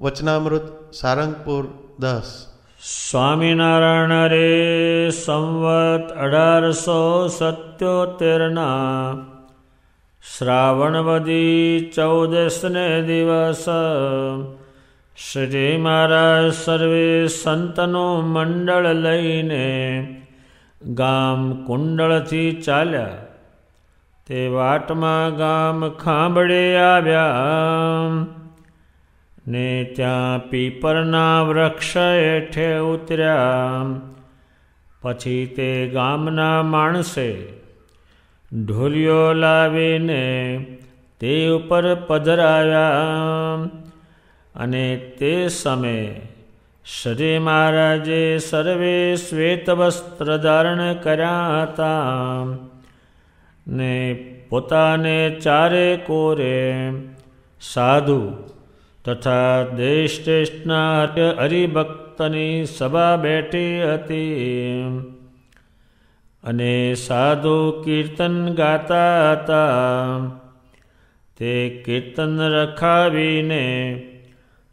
વચનામૃત સારંગપુર 10. સ્વામિનારાયણ રે સંવત 1877 શ્રાવણવદી 14ને દિવસ શ્રી મહારાજ સર્વે સંતનું મંડળ લઈને ગામ કુંડળથી ચાલ્યા. તે વાટમાં ગામ ખાંભળે આવ્યા ને ત્યાં પીપરના વૃક્ષ હેઠે ઉતર્યા. પછી તે ગામના માણસે ઢોલિયો લાવીને તે ઉપર પધરાવ્યા અને તે સમયે શ્રી મહારાજે સર્વે શ્વેત વસ્ત્ર ધારણ કર્યા હતા ને પોતાને ચારે કોરે સાધુ તથા દેશ દેશના હરિભક્તની સભા બેઠી હતી અને સાધુ કીર્તન ગાતા હતા. તે કીર્તન રખાવીને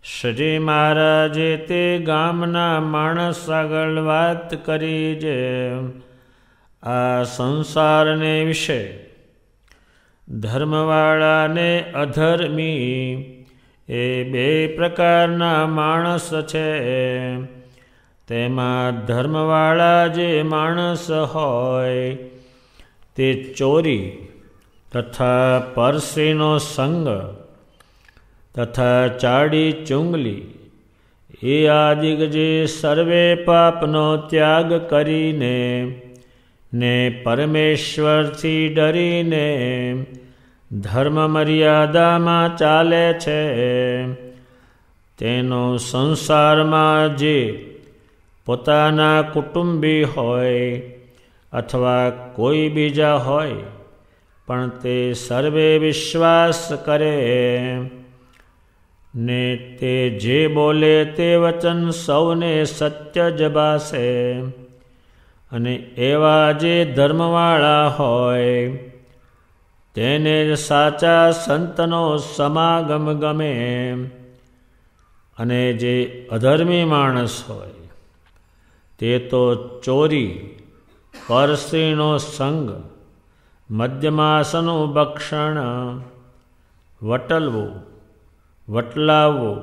શ્રી મહારાજે તે ગામના માણસ આગળ વાત કરી જે આ સંસારને વિશે ધર્મવાળાને અધર્મી એ બે પ્રકારના માણસ છે. તેમાં ધર્મવાળા જે માણસ હોય તે ચોરી તથા પરસ્ત્રીનો સંગ તથા ચાડી ચુંગલી એ આદિક જે સર્વે પાપનો ત્યાગ કરીને ને પરમેશ્વરથી ડરીને ધર્મ મર્યાદામાં ચાલે છે. તેનો સંસારમાં જે પોતાના કુટુંબી હોય અથવા કોઈ બીજા હોય પણ તે સર્વે વિશ્વાસ કરે ને તે જે બોલે તે વચન સૌને સત્ય જ ભાસે. અને એવા જે ધર્મવાળા હોય તેને સાચા સંતનો સમાગમ ગમે. અને જે અધર્મી માણસ હોય તે તો ચોરી, પરસ્ત્રીનો સંગ, મદ્યમાસનું ભક્ષણ, વટલવું, વટલાવવું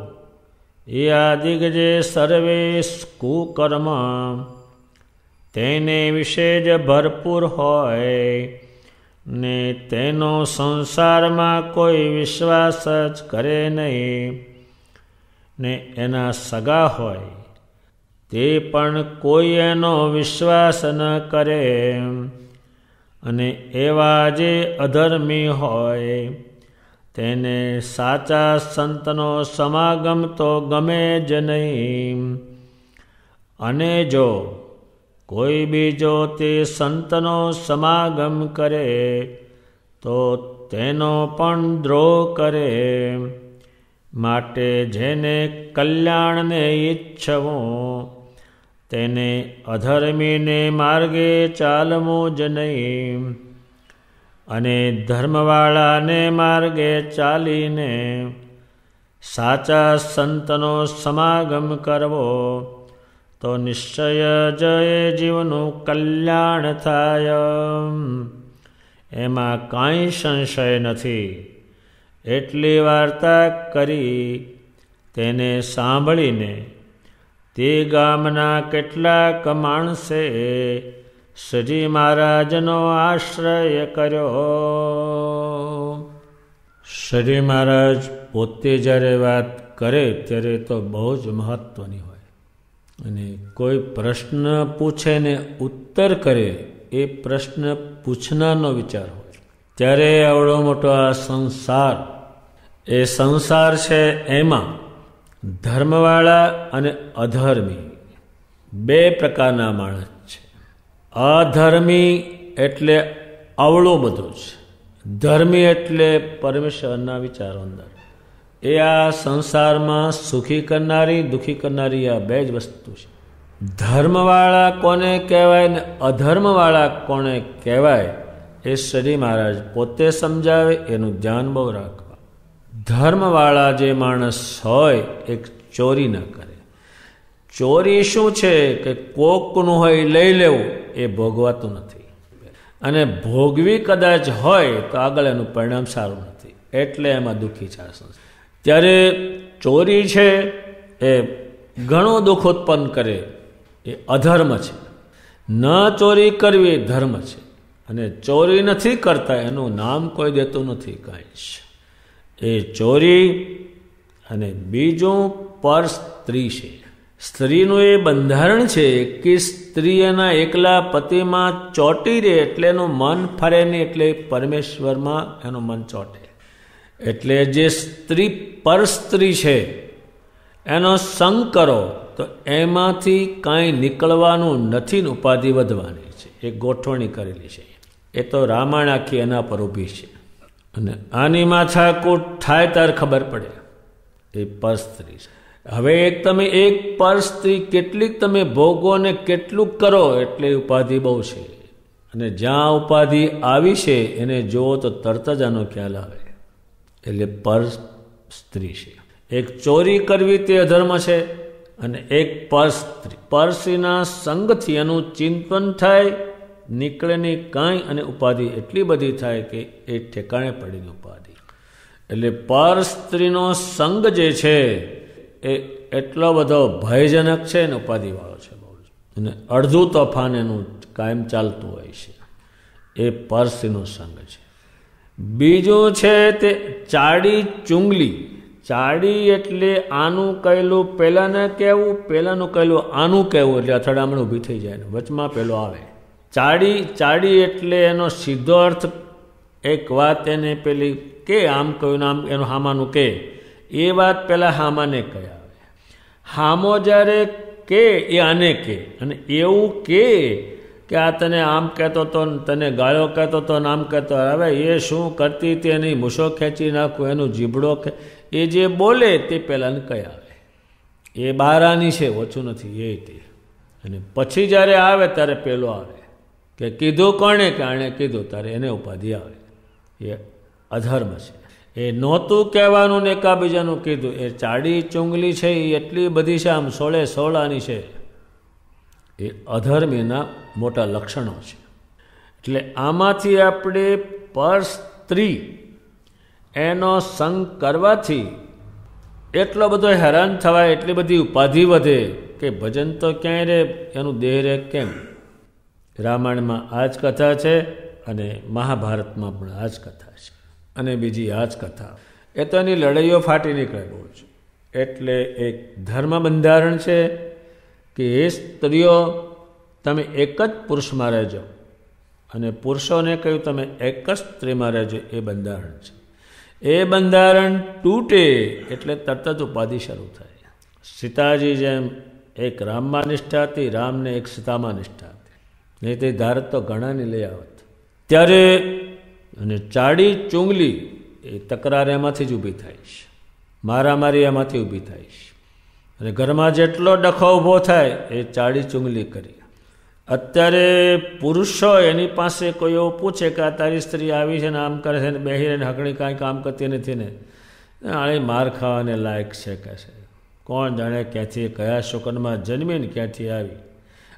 એ આદિક જે સર્વે કુકર્મ તેને વિશે જ ભરપૂર હોય ને તેનો સંસારમાં કોઈ વિશ્વાસ જ કરે નહીં ને એના સગા હોય તે પણ કોઈ એનો વિશ્વાસ ન કરે. અને એવા જે અધર્મી હોય તેને સાચા સંતનો સમાગમ તો ગમે જ નહીં. અને જો કોઈ બીજો તે સંતનો સમાગમ કરે તો તેનો પણ દ્રોહ કરે. માટે જેને કલ્યાણને ઈચ્છવું તેને અધર્મીને માર્ગે ચાલવું જ નહીં. અને ધર્મવાળાને માર્ગે ચાલીને સાચા સંતનો સમાગમ કરવો તો નિશ્ચય જ એ જીવનું કલ્યાણ થાય. એમાં કાંઈ સંશય નથી. એટલી વાર્તા કરી તેને સાંભળીને તે ગામના કેટલાક માણસે શ્રી મહારાજનો આશ્રય કર્યો. શ્રી મહારાજ પોતે જ્યારે વાત કરે ત્યારે તો બહુ જ મહત્વની હોય અને કોઈ પ્રશ્ન પૂછે ને ઉત્તર કરે એ પ્રશ્ન પૂછનારનો વિચાર હોય. ત્યારે આવડો મોટો આ સંસાર એ સંસાર છે એમાં ધર્મવાળા અને અધર્મી બે પ્રકારના માણસ છે. અધર્મી એટલે અવળું બધું છે, ધર્મી એટલે પરમેશ્વરના વિચારો અંદર. એ આ સંસારમાં સુખી કરનારી દુઃખી કરનારી આ બે જ વસ્તુ છે. ધર્મવાળા કોને કહેવાય ને અધર્મવાળા કોને કહેવાય એ શ્રી મહારાજ પોતે સમજાવે. એનું ધ્યાન બહુ રાખવા. ધર્મવાળા જે માણસ હોય એ ચોરી ન કરે. ચોરી શું છે કે કોકનું હોય લઈ લેવું, એ ભોગવાતું નથી, અને ભોગવી કદાચ હોય તો આગળ એનું પરિણામ સારું નથી, એટલે એમાં દુઃખી છે. ત્યારે ચોરી છે એ ઘણું દુઃખ ઉત્પન્ન કરે, એ અધર્મ છે. ન ચોરી કરવી એ ધર્મ છે, અને ચોરી નથી કરતા એનું નામ કોઈ દેતું નથી કાંઈ. એ ચોરી. અને બીજું પર સ્ત્રી છે. સ્ત્રીનું એ બંધારણ છે કે સ્ત્રી એના એકલા પતિમાં ચોંટી રહે એટલે એનું મન ફરે નહીં, એટલે પરમેશ્વરમાં એનું મન ચોંટે. એટલે જે સ્ત્રી પર સ્ત્રી છે એનો સંગ કરો તો એમાંથી કાંઈ નીકળવાનું નથી, ઉપાધિ વધવાની છે. એ ગોઠવણી કરેલી છે. એ તો રામાયણ આખી એના પર ઊભી છે. અને આની માથાકૂટ થાય ત્યારે ખબર પડે એ પર સ્ત્રી છે. હવે તમે એક પર સ્ત્રી કેટલીક તમે ભોગો ને કેટલું કરો એટલે ઉપાધિ બહુ છે. અને જ્યાં ઉપાધિ આવી છે એને જુઓ તો તરત જ આનો ખ્યાલ આવે, એટલે પર સ્ત્રી છે. એક ચોરી કરવી તે અધર્મ છે, અને એક પર સ્ત્રી. પરસ્ત્રીના સંગથી એનું ચિંતન થાય, નીકળે નહીં કાંઈ, અને ઉપાધિ એટલી બધી થાય કે એ ઠેકાણે પડીને ઉપાધિ. એટલે પર સ્ત્રીનો સંગ જે છે એ એટલો બધો ભયજનક છે ને ઉપાધિવાળો છે બહુ, અને અડધું તોફાન એનું કાયમ ચાલતું હોય છે. એ પર સ્ત્રીનો સંગ છે. બીજું છે તે ચાડી ચુંગલી. ચાડી એટલે આનું કહેલું પહેલાંને કહેવું, પહેલાંનું કહેલું આનું કહેવું, એટલે અથડામણ ઊભી થઈ જાય, વચમાં પેલો આવે. ચાડી એટલે એનો સીધો અર્થ એક વાત એને પેલી કે આમ કહ્યું આમ એનું હામાનું કે, એ વાત પહેલાં હામાને કહે આવે. હામો જ્યારે કે એ આને કે, અને એવું કે આ તને આમ કહેતો હતો, તને ગાળો કહેતો હતો ને આમ કહેતો, હવે એ શું કરતી હતી એની મૂછો ખેંચી નાખું, એનું જીબડો એ જે બોલે તે પહેલાંને કહે આવે. એ બારાની છે, ઓછું નથી એ તે. અને પછી જ્યારે આવે ત્યારે પેલો આવે કે કીધું કોણે, કે આણે કીધું, ત્યારે એને ઉપાધિ આવે. એ અધર્મ છે. એ નહોતું કહેવાનું ને એકાબીજાનું કીધું. એ ચાડી ચુંગલી છે એ એટલી બધી છે, આમ 16 આની છે. એ અધર્મીના મોટા લક્ષણો છે. એટલે આમાંથી આપણે પર સ્ત્રી એનો સંગ કરવાથી એટલો બધો હેરાન થવાય, એટલી બધી ઉપાધિ વધે કે ભજન તો ક્યાંય રે, એનું દેહ રે કેમ. રામાયણમાં આ જ કથા છે, અને મહાભારતમાં પણ આ જ કથા છે, અને બીજી આ જ કથા. એ તો એની લડાઈઓ ફાટી નીકળે બહુ છે. એટલે એક ધર્મ બંધારણ છે કે એ સ્ત્રીઓ તમે એક જ પુરુષમાં રહેજો, અને પુરુષોને કહ્યું તમે એક જ સ્ત્રીમાં રહેજો. એ બંધારણ છે. એ બંધારણ તૂટે એટલે તરત જ ઉપાધિ શરૂ થાય. સીતાજી જેમ એક રામમાં નિષ્ઠા હતી, રામને એક સીતામાં નિષ્ઠા હતી, નહીં તે ધારત તો ઘણાની લઈ આવત. ત્યારે અને ચાડી ચુંગલી એ તકરાર એમાંથી જ ઊભી થાય છે, મારામારી એમાંથી ઊભી થાય છે. અને ઘરમાં જેટલો ડખો ઊભો થાય એ ચાડી ચુંગલી કરી. અત્યારે પુરુષો એની પાસે કોઈ એવું પૂછે કે આ તારી સ્ત્રી આવી છે ને આમ કરે છે ને બેહી રહીને હકણી કાંઈ કામ કરતી નથી ને આણે માર ખાવાને લાયક છે કે છે. કોણ જાણે ક્યાંથી કયા શુકનમાં જન્મીને ક્યાંથી આવી.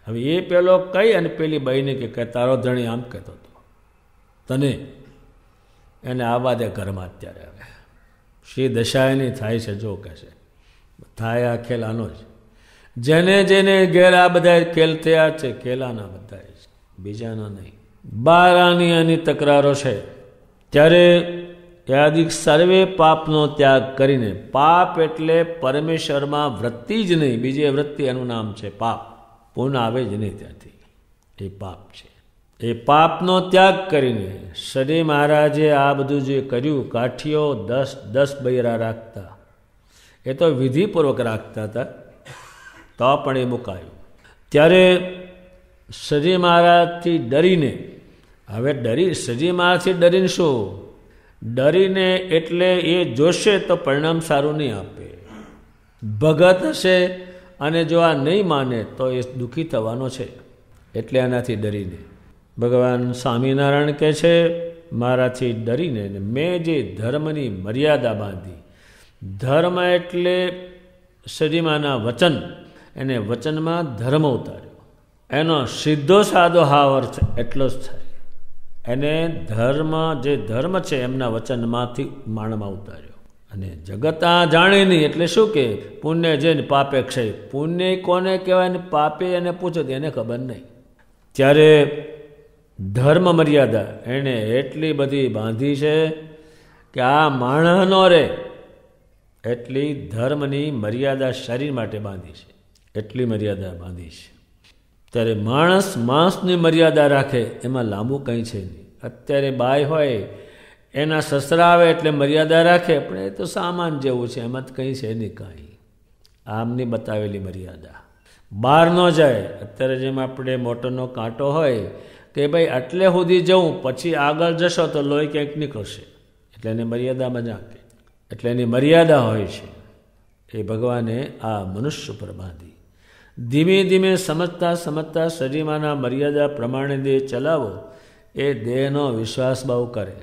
હવે એ પેલો કહી અને પેલી બહીને કે તારો ધણી આમ કહેતો હતો તને, એને આવવા દે ઘરમાં. અત્યારે હવે શી દશા એની થાય છે જો કહે છે. થાય આ ખેલ આનો જ, જેને જેને ઘેર આ બધા ખેલ થયા છે ખેલાના બધા જ, બીજાના નહીં. બારાની આની તકરારો છે. ત્યારે યાદિક સર્વે પાપનો ત્યાગ કરીને, પાપ એટલે પરમેશ્વરમાં વૃત્તિ જ નહીં, બીજી વૃત્તિ એનું નામ છે પાપ. પૂર્ણ આવે જ નહીં ત્યાંથી, એ પાપ છે. એ પાપનો ત્યાગ કરીને શ્રી મહારાજે આ બધું જે કર્યું, કાઠીઓ 10 બૈરા રાખતા, એ તો વિધિપૂર્વક રાખતા હતા, તો પણ એ મુકાયું. ત્યારે શ્રી મહારાજથી ડરીને, હવે શ્રી મહારાજથી ડરીને શું, ડરીને એટલે એ જોશે તો પરિણામ સારું નહીં આપે. ભગત હશે અને જો આ નહીં માને તો એ દુઃખી થવાનો છે. એટલે એનાથી ડરીને ભગવાન સ્વામિનારાયણ કહે છે મારાથી ડરીને મેં જે ધર્મની મર્યાદા બાંધી. ધર્મ એટલે સદીમાના વચન, એને વચનમાં ધર્મ ઉતાર્યો. એનો સીધો સાદો હાવ અર્થ એટલો જ થાય. એને ધર્મ, જે ધર્મ છે એમના વચનમાંથી માણમાં ઉતાર્યો. અને જગત આ જાણે નહીં એટલે શું કે પુણ્ય છે ને પાપે ક્ષય. પુણ્ય કોને કહેવાય ને પાપે એને પૂછો તો એને ખબર નહીં. ત્યારે ધર્મ મર્યાદા એણે એટલી બધી બાંધી છે કે આ માણસ નો રે એટલી ધર્મની મર્યાદા શરીર માટે બાંધી છે, એટલી મર્યાદા બાંધી છે. ત્યારે માણસ માંસની મર્યાદા રાખે એમાં લાંબુ કંઈ છે નહીં. અત્યારે બાય હોય એના સસરા આવે એટલે મર્યાદા રાખે, પણ એ તો સામાન જેવું છે, એમાં કંઈ છે નહીં કાંઈ. આમની બતાવેલી મર્યાદા બહાર ન જાય. અત્યારે જેમ આપણે મોટરનો કાંટો હોય કે ભાઈ આટલે સુધી જવું, પછી આગળ જશો તો લોહી ક્યાંક નીકળશે, એટલે એને મર્યાદામાં નાખે. એટલે એની મર્યાદા હોય છે. એ ભગવાને આ મનુષ્ય પર બાંધી. ધીમે ધીમે સમજતા સમજતા શરીરમાંના મર્યાદા પ્રમાણે દેહ ચલાવો, એ દેહનો વિશ્વાસ બહુ કરે.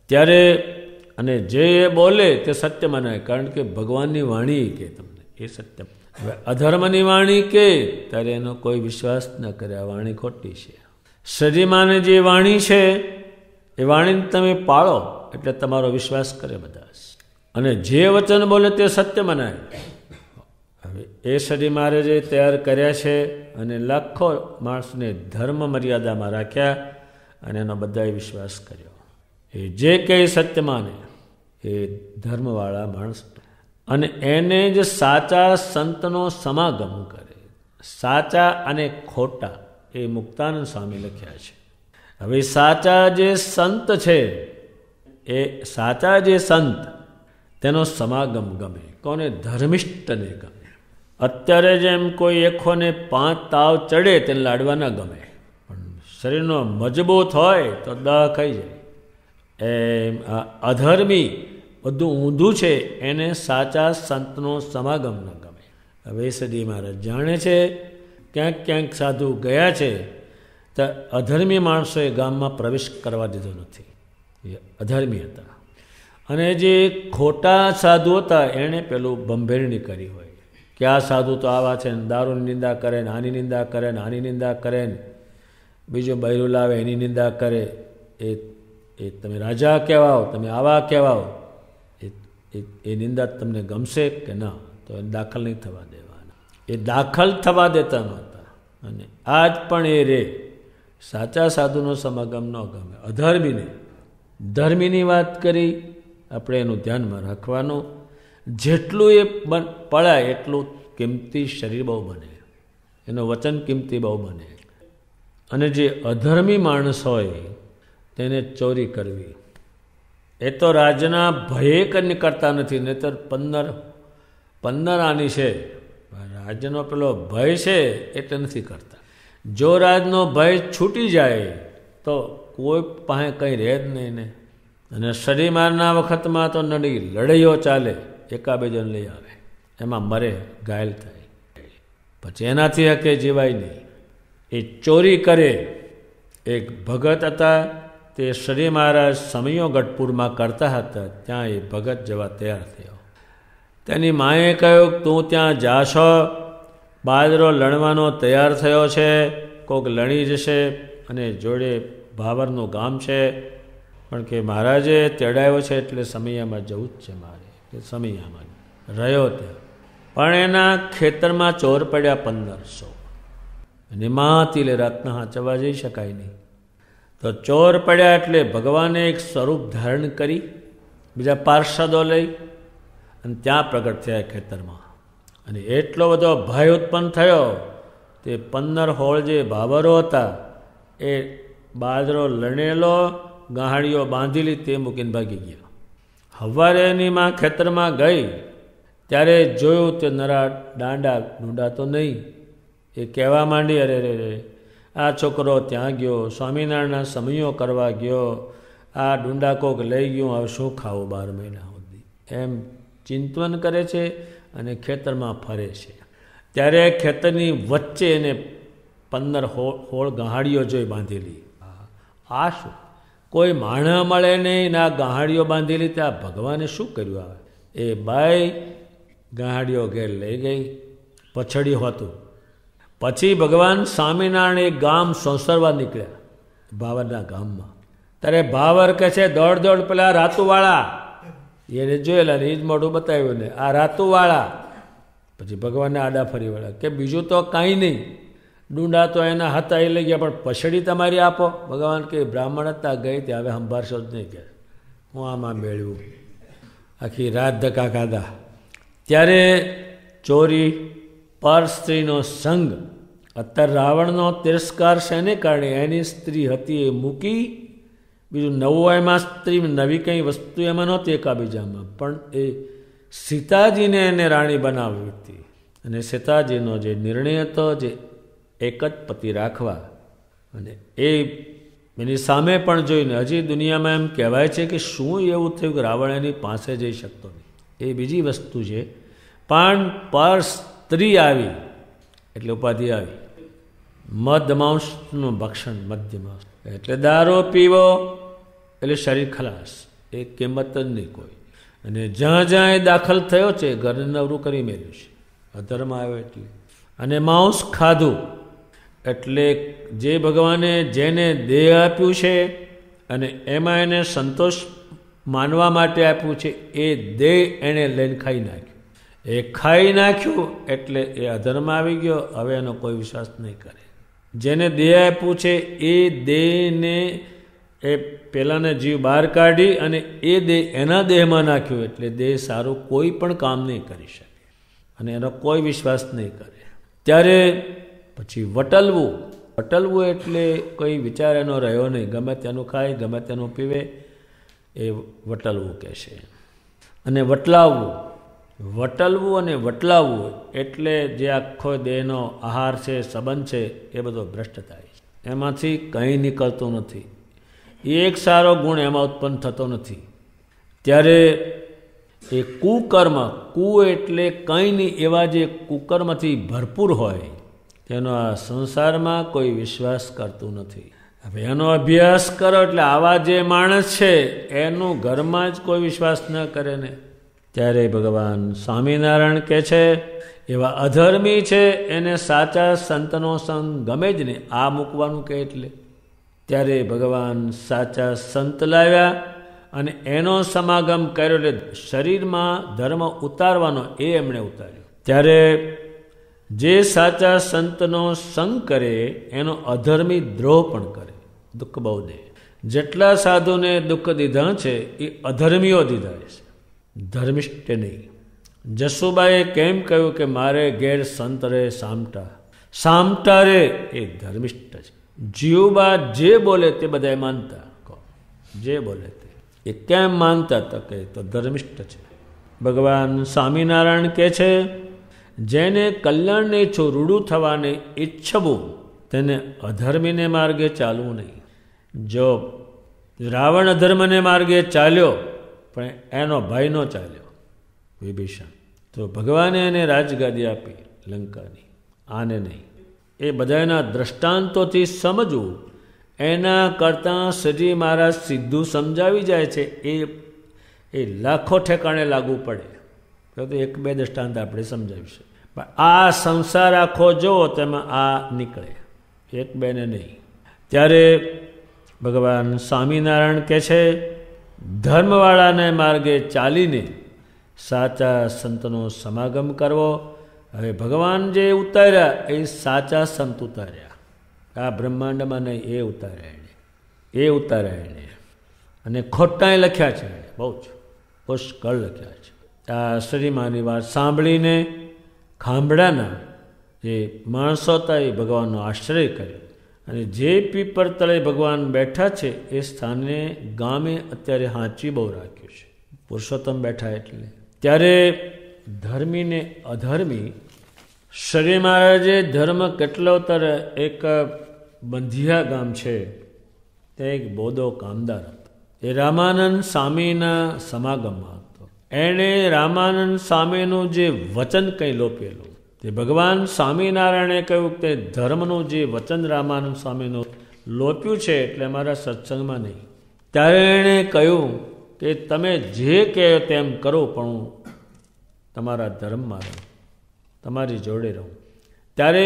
ત્યારે અને જે એ બોલે તે સત્ય મનાય, કારણ કે ભગવાનની વાણી કે તમને એ સત્ય. હવે અધર્મની વાણી કે ત્યારે એનો કોઈ વિશ્વાસ ન કરે, આ વાણી ખોટી છે. શરીરમાંને જે વાણી છે એ વાણીને તમે પાળો એટલે તમારો વિશ્વાસ કરે બધા. અને જે વચન બોલે તે સત્ય મનાય. હવે એ શરીર મારે જે તૈયાર કર્યા છે અને લાખો માણસને ધર્મ મર્યાદામાં રાખ્યા અને એનો બધાએ વિશ્વાસ કર્યો. એ જે કંઈ સત્ય માને એ ધર્મવાળા માણસ, અને એને જ સાચા સંતનો સમાગમ કરે. સાચા અને ખોટા એ મુક્તાનંદ સ્વામી લખ્યા છે. હવે સાચા જે સંત છે એ સાચા જે સંત તેનો સમાગમ ગમે. કોને? ધર્મિષ્ઠને ગમે. અત્યારે જેમ કોઈ 105 તાવ ચડે તેને લાડવા ના ગમે, પણ શરીરનો મજબૂત હોય તો દહ ખાઈ જાય. એમ આ અધર્મી બધું ઊંધું છે એને સાચા સંતનો સમાગમ ન ગમે. હવે સદી મહારાજ જાણે છે ક્યાંક ક્યાંક સાધુ ગયા છે તો અધર્મી માણસોએ ગામમાં પ્રવેશ કરવા દીધો નથી, એ અધર્મી હતા. અને જે ખોટા સાધુ હતા એણે પેલું બંભેરણી કરી હોય કે આ સાધુ તો આવા છે ને દારૂની નિંદા કરે ને આની નિંદા કરે ને આની નિંદા કરે ને બીજો બૈરું લાવે એની નિંદા કરે. એ તમે રાજા કહેવાઓ, તમે આવા કહેવાઓ, એ નિંદા તમને ગમશે કે ના? તો એ દાખલ નહીં થવા દેવાના. એ દાખલ થવા દેતા નહોતા. અને આજ પણ એ રે સાચા સાધુનો સમાગમ ન ગમે. અધર્મીને ધર્મીની વાત કરી, આપણે એનું ધ્યાનમાં રાખવાનું. જેટલું એ પડાય એટલું કિંમતી શરીર બહુ બને, એનું વચન કિંમતી બહુ બને. અને જે અધર્મી માણસ હોય તેને ચોરી કરવી એ તો રાજના ભયે કરીને કરતા નથી, નહીંતર 15 આની છે. રાજનો પેલો ભય છે એટલે નથી કરતા. જો રાજનો ભય છૂટી જાય તો કોઈ પાસે કંઈ રહે જ નહીં ને. અને શરીર મારના વખતમાં તો નડી લડાઈઓ ચાલે, એકાબીજાને લઈ આવે, એમાં મરે, ઘાયલ થાય, પછી એનાથી હકે જીવાય નહીં. એ ચોરી કરે. એક ભગત હતા, તે શરીર મહારાજ સમયો ગઢપુરમાં કરતા હતા, ત્યાં એ ભગત જવા તૈયાર થયો. તેની માએ કહ્યું તું ત્યાં જાશો, બાજરો લણવાનો તૈયાર થયો છે, કોક લણી જશે અને જોડે ભાવરનું ગામ છે, પણ કે મહારાજે તેડાવ્યો છે એટલે સમયામાં જવું જ છે મારે. એટલે સમયામાં રહ્યો ત્યાં. પણ એના ખેતરમાં ચોર પડ્યા 1500, અને માથી લે રાતના હાંચવા જઈ શકાય નહીં. તો ચોર પડ્યા એટલે ભગવાને એક સ્વરૂપ ધારણ કરી બીજા પાર્ષદો લઈ અને ત્યાં પ્રગટ થયા ખેતરમાં. અને એટલો બધો ભય ઉત્પન્ન થયો તે 15 જે ભાવરો હતા એ બાજરો લણેલો ગાહડીઓ બાંધેલી તે મૂકીને ભાગી ગયા. સવારે એની માં ખેતરમાં ગઈ ત્યારે જોયું તે નરા ડુંડા તો નહીં. એ કહેવા માંડી, અરે રે રે આ છોકરો ત્યાં ગયો, સ્વામિનારાયણના સમયો કરવા ગયો, આ ડુંડા કોક લઈ ગયું, હવે શું ખાવું 12 મહિના સુધી, એમ ચિંતન કરે છે અને ખેતરમાં ફરે છે. ત્યારે ખેતરની વચ્ચે એને 15 ગાહડીઓ જોઈ બાંધેલી. આ શું? કોઈ માણસ મળે નહીં, ના ગાહાડીઓ બાંધેલી. ત્યાં ભગવાને શું કર્યું? આવે એ બાઈ ગાહાડીઓ ઘેર લઈ ગઈ, પછડી હોતું. પછી ભગવાન સ્વામિનારાયણ એક ગામ સંસરવા નીકળ્યા, ભાવરના ગામમાં. ત્યારે ભાવર કહે છે, દોડ દોડ પેલા રાતુવાળા. એને જોયેલા ને એ જ મોઢું બતાવ્યું ને, આ રાતુવાળા. પછી ભગવાનને આડા ફરી વળ્યા કે બીજું તો કાંઈ નહીં, ડુંડા તો એના હતા એ લઈ ગયા, પણ પછડી તમારી આપો. ભગવાન કે બ્રાહ્મણ હતા, ગઈ ત્યાં હવે સંભાળશો જ નહીં કે હું આમાં મેળવું. આખી રાત ધક્કા ખાધા. ત્યારે ચોરી, પર સ્ત્રીનો સંગ. અત્યારે રાવણનો તિરસ્કાર શેને કારણે? એની સ્ત્રી હતી એ મૂકી, બીજું નવું એમાં સ્ત્રી નવી કંઈ વસ્તુ એમાં નહોતી એકાબીજામાં, પણ એ સીતાજીને એને રાણી બનાવી હતી. અને સીતાજીનો જે નિર્ણય હતો, જે એક જ પતિ રાખવા, અને એની સામે પણ જોઈને હજી દુનિયામાં એમ કહેવાય છે કે શું એવું થયું કે રાવણ એની પાસે જઈ શકતો નહીં. એ બીજી વસ્તુ છે. પણ પર સ્ત્રી આવી એટલે ઉપાધિ આવી. મધમાંસનું ભક્ષણ, મધ્યમાંસ એટલે દારૂ પીવો એટલે શરીર ખલાસ, એ કિંમત જ નહીં કોઈ. અને જ્યાં જ્યાં એ દાખલ થયો છે ઘરને નવરું કરી મેળ્યું છે, અધર્મ આવ્યો એટલે. અને માંસ ખાધું એટલે જે ભગવાને જેને દેહ આપ્યું છે અને એમાં એને સંતોષ માનવા માટે આપ્યું છે, એ દેહ એણે લઈને ખાઈ નાખ્યું. એ ખાઈ નાખ્યું એટલે એ અધર્મ આવી ગયો. હવે એનો કોઈ વિશ્વાસ નહીં કરે. જેને દેહ આપ્યું છે એ દેહને એ પેલાને જીવ બહાર કાઢી અને એ દેહ એના દેહમાં નાખ્યો એટલે દેહ સારું કોઈ પણ કામ નહીં કરી શકે અને એનો કોઈ વિશ્વાસ નહીં કરે. ત્યારે પછી વટલવું. વટલવું એટલે કોઈ વિચાર એનો રહ્યો નહીં, ગમે તેનું ખાય, ગમે તેનું પીવે, એ વટલવું કહે છે. અને વટલાવવું. વટલવું અને વટલાવવું એટલે જે આખો દેહનો આહાર છે, સંબંધ છે, એ બધો ભ્રષ્ટ થાય છે. એમાંથી કંઈ નીકળતું નથી. એક સારો ગુણ એમાં ઉત્પન્ન થતો નથી. ત્યારે એ કુકર્મ, કુ એટલે કંઈ નહીં, એવા જે કુકર્મથી ભરપૂર હોય તેનો આ સંસારમાં કોઈ વિશ્વાસ કરતું નથી. હવે એનો અભ્યાસ કરો એટલે આવા જે માણસ છે એનું ઘરમાં જ કોઈ વિશ્વાસ ન કરે ને. ત્યારે ભગવાન સ્વામિનારાયણ કહે છે એવા અધર્મી છે એને સાચા સંતનો સંગ ગમે જ નહીં. આ મૂકવાનું કે એટલે ત્યારે ભગવાન સાચા સંત લાવ્યા અને એનો સમાગમ કર્યો. એટલે શરીરમાં ધર્મ ઉતારવાનો એ એમણે ઉતાર્યો. ત્યારે જે સાચા સંતનો સંગ કરે એનો અધર્મી દ્રોહ પણ કરે, દુઃખ બહુ દે. જેટલા સાધુને દુઃખ દીધા છે એ અધર્મીઓ દીધા છે, ધર્મિષ્ઠ નહીં. જસુબાઈએ કેમ કહ્યું કે મારે ઘેર સંત રે સામટા, સામટા રે એ ધર્મિષ્ઠ છે. જીવબા જે બોલે તે બધા માનતા, જે બોલે તે એ કેમ માનતા? તો કે તો ધર્મિષ્ઠ છે. ભગવાન સ્વામિનારાયણ કહે છે જેને કલ્યાણને ઈચ્છો, રૂડું થવાને ઈચ્છવું, તેને અધર્મીને માર્ગે ચાલવું નહીં. જો રાવણ અધર્મને માર્ગે ચાલ્યો પણ એનો ભાઈ ન ચાલ્યો, વિભીષણ, તો ભગવાને એને રાજગાદી આપી લંકાની, આને નહીં. એ બધાના દ્રષ્ટાંતોથી સમજવું. એના કરતાં શ્રીજી મહારાજ સીધું સમજાવી જાય છે. એ લાખો ઠેકાણે લાગુ પડે તો એક બે દ્રષ્ટાંત આપણે સમજાવીશું. પણ આ સંસાર આખો જુઓ તેમાં આ નીકળે, એક બેને નહીં. ત્યારે ભગવાન સ્વામિનારાયણ કહે છે ધર્મવાળાને માર્ગે ચાલીને સાચા સંતનો સમાગમ કરવો. હવે ભગવાન જે ઉતાર્યા એ સાચા સંત ઉતાર્યા, આ બ્રહ્માંડમાં નહીં, એ ઉતાર્યા એણે, એ ઉતાર્યા એણે. અને ખોટાએ લખ્યા છે એણે, બહુ જ પુષ્કળ લખ્યા છે. આ શ્રીમાની વાત સાંભળીને ખાંભડાના જે માણસો હતા એ ભગવાનનો આશ્રય કર્યો. અને જે પીપર તળે ભગવાન બેઠા છે એ સ્થાને ગામે અત્યારે હાંચી બહુ રાખ્યું છે, પુરુષોત્તમ બેઠા એટલે. ત્યારે ધર્મી ને અધર્મી, શ્રી મહારાજે ધર્મ કેટલો તર. એક બંધિયા ગામ છે, તે એક બોધો કામદાર હતો. એ રામાનંદ સ્વામીના સમાગમમાં હતો. એણે રામાનંદ સ્વામીનું જે વચન કંઈ લોપેલું, તે ભગવાન સ્વામિનારાયણે કહ્યું કે ધર્મનું જે વચન રામાનંદ સ્વામીનું લોપ્યું છે એટલે મારા સત્સંગમાં નહીં. ત્યારે એણે કહ્યું કે તમે જે કહો તેમ કરો, પણ હું તમારા ધર્મમાં રહું, તમારી જોડે રહું. ત્યારે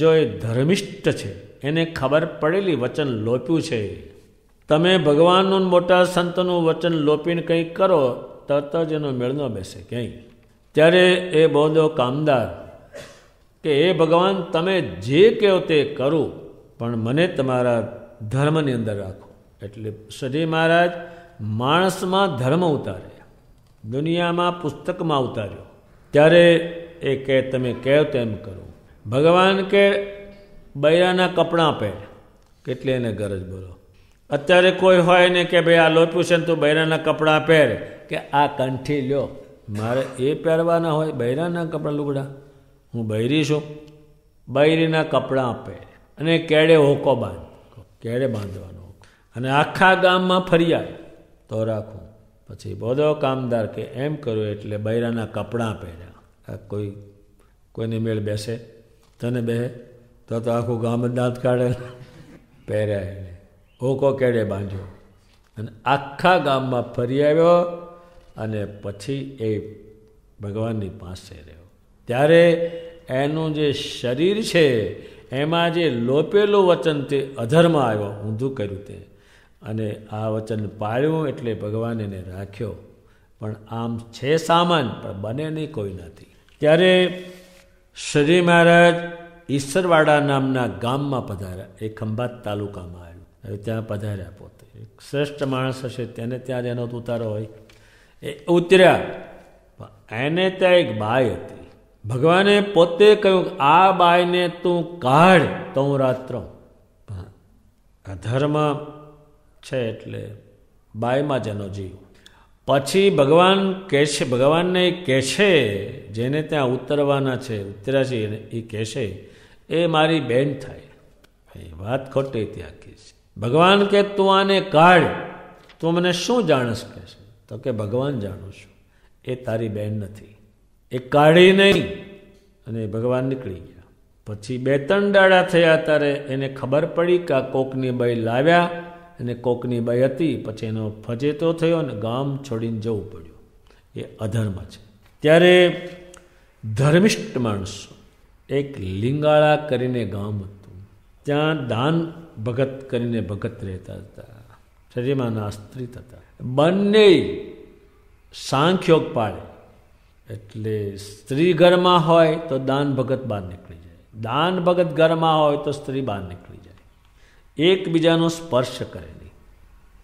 જો એ ધર્મિષ્ઠ છે એને ખબર પડેલી વચન લોપ્યું છે. તમે ભગવાનનું મોટા સંતનું વચન લોપીને કંઈક કરો તરત જ એનો મેળ ન બેસે ક્યાંય. ત્યારે એ બોધો કામદાર કે એ ભગવાન તમે જે કહો તે કરું, પણ મને તમારા ધર્મની અંદર રાખો. એટલે શ્રીજી મહારાજ માણસમાં ધર્મ ઉતારે, દુનિયામાં પુસ્તકમાં ઉતાર્યો. ત્યારે એ કે તમે કહો તેમ કરો. ભગવાન કે બૈરાના કપડાં પહેર, કેટલી એને ગરજ બોલો. અત્યારે કોઈ હોય ને કે ભાઈ આ લોપ્યું છે ને તું બૈરાના કપડાં પહેર, કે આ કંઠી લ્યો, મારે એ પહેરવાના હોય બૈરાના કપડાં લુગડા? હું બૈરી છું. બૈરીના કપડાં પહેર અને કેડે હોકો બાંધ, કેડે બાંધવાનો, અને આખા ગામમાં ફરિયાદ તો રાખું. પછી બધો કામદાર કે એમ કરું, એટલે બૈરાના કપડાં પહેર્યા. આ કોઈને મેળ બેસે? તને બે તો આખું ગામ જ દાંત કાઢે. પહેર્યા એને હોકો કેડે બાંધ્યો અને આખા ગામમાં ફરી આવ્યો, અને પછી એ ભગવાનની પાસે રહ્યો. ત્યારે એનું જે શરીર છે એમાં જે લોપેલું વચન તે અધર્મ આવ્યો, ઊંધું કર્યું તે, અને આ વચન પાળ્યું એટલે ભગવાન એને રાખ્યો. પણ આમ છે સામાન, પણ બને નહીં કોઈ નથી. ત્યારે શ્રીજી મહારાજ ઈશ્વરવાડા નામના ગામમાં પધાર્યા. એ ખંભાત તાલુકામાં આવ્યું. હવે ત્યાં પધાર્યા. પોતે એક શ્રેષ્ઠ માણસ હશે તેને ત્યાં જ એનો ઉતારો હોય. એ ઉતર્યા. એને ત્યાં એક બાઈ હતી. ભગવાને પોતે કહ્યું આ બાઈને તું કાઢ તો હું રાત્રો. અધર્મ છે એટલે બાઈમાં જ એનો જીવ. પછી ભગવાન કહે છે, ભગવાનને કહે છે જેને ત્યાં ઉતરવાના છે, ઉતર્યા છે એ કહેશે એ મારી બેન થાય. એ વાત ખોટી ત્યાં આખી છે. ભગવાન કે તું આને કાઢ, તું મને શું જાણસ કે છે? તો કે ભગવાન જાણું છું, એ તારી બેન નથી. એ કાઢી નહીં, અને ભગવાન નીકળી ગયા. પછી 2-3 દાડા થયા ત્યારે એને ખબર પડી કે આ કોકની બાઈ લાવ્યા, અને કોકની બાઈ હતી. પછી એનો ફજેતો થયો અને ગામ છોડીને જવું પડ્યું. એ અધર્મ છે. ત્યારે ધર્મિષ્ઠ માણસો, એક લિંગાળા કરીને ગામ હતું, ત્યાં દાન ભગત કરીને ભગત રહેતા હતા. શરીરમાં નાસ્ત્રિત હતા. બંને સાંખ્યોગ પાડે. એટલે સ્ત્રી ઘરમાં હોય તો દાન ભગત બહાર નીકળી જાય, દાન ભગત ઘરમાં હોય તો સ્ત્રી બહાર નીકળી જાય. એકબીજાનો સ્પર્શ કરે નહીં.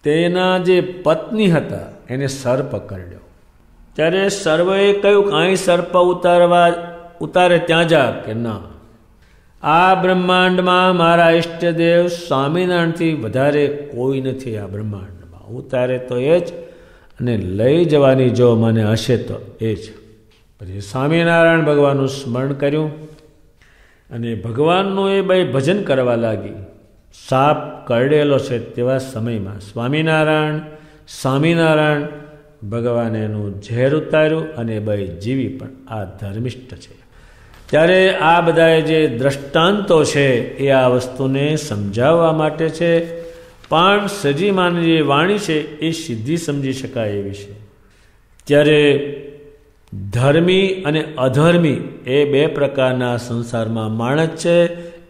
તેના જે પત્ની હતા એને સર્પ કરડ્યો. ત્યારે સર્વે કહ્યું કાંઈ સર્પ ઉતારે ત્યાં જા. કે ના, આ બ્રહ્માંડમાં મારા ઈષ્ટદેવ સ્વામિનારાયણથી વધારે કોઈ નથી. આ બ્રહ્માંડમાં ઉતારે તો એ જ, અને લઈ જવાની જો મને હશે તો એ જ. પછી સ્વામિનારાયણ ભગવાનનું સ્મરણ કર્યું, અને ભગવાનનું એ ભાઈ ભજન કરવા લાગી. સાપ કરડેલો છે તેવા સમયમાં સ્વામિનારાયણ ભગવાને એનું ઝેર ઉતાર્યું, અને ભાઈ જીવી. પણ આ ધર્મિષ્ઠ છે. ત્યારે આ બધા જે દ્રષ્ટાંતો છે એ આ વસ્તુને સમજાવવા માટે છે. પણ શ્રીજી મહારાજની જે વાણી છે એ સીધી સમજી શકાય એવી છે. ત્યારે ધર્મી અને અધર્મી એ 2 પ્રકારના સંસારમાં માણસ છે.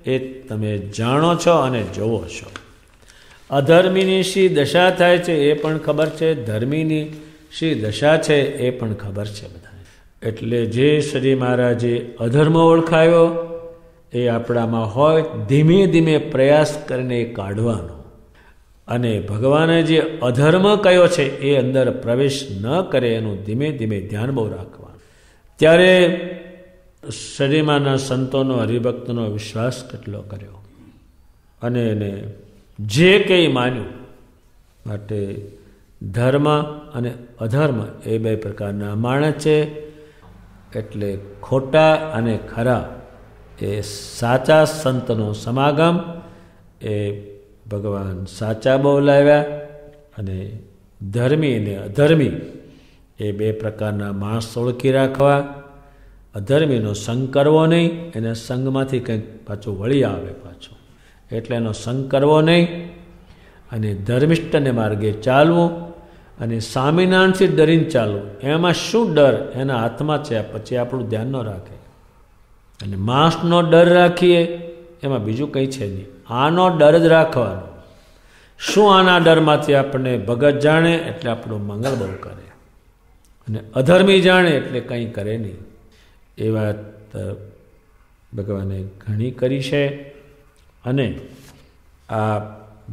એ તમે જાણો છો અને જોવો છો. અધર્મીની શી દશા થાય છે એ પણ ખબર છે, ધર્મીની શી દશા છે એ પણ ખબર છે બધાને. એટલે જે શ્રી મહારાજે અધર્મ ઓળખાયો એ આપણામાં હોય, ધીમે ધીમે પ્રયાસ કરીને એ કાઢવાનો. અને ભગવાને જે અધર્મ કયો છે એ અંદર પ્રવેશ ન કરે એનું ધીમે ધીમે ધ્યાન બહુ રાખવાનું. ત્યારે શરીરમાંના સંતોનો, હરિભક્તનો વિશ્વાસ કેટલો કર્યો, અને એને જે કંઈ માન્યું. માટે ધર્મ અને અધર્મ એ 2 પ્રકારના માણસ છે. એટલે ખોટા અને ખરા એ સાચા સંતનો સમાગમ એ ભગવાન સાચા બોલાવ્યા. અને ધર્મી અને અધર્મી એ 2 પ્રકારના માણસ ઓળખી રાખવા. અધર્મીનો સંગ કરવો નહીં, એના સંગમાંથી કંઈક પાછું વળી આવે પાછું, એટલે એનો સંગ કરવો નહીં. અને ધર્મિષ્ઠને માર્ગે ચાલવું અને સ્વામિનારાયણથી ડરીને ચાલવું. એમાં શું ડર એના હાથમાં છે, પછી આપણું ધ્યાન ન રાખે. અને માંસનો ડર રાખીએ એમાં બીજું કંઈ છે નહીં. આનો ડર જ રાખવાનો. શું આના ડરમાંથી આપણને ભગત જાણે એટલે આપણું મંગળ બહુ કરે, અને અધર્મી જાણે એટલે કંઈ કરે નહીં. એ વાત ભગવાને ઘણી કરી છે. અને આ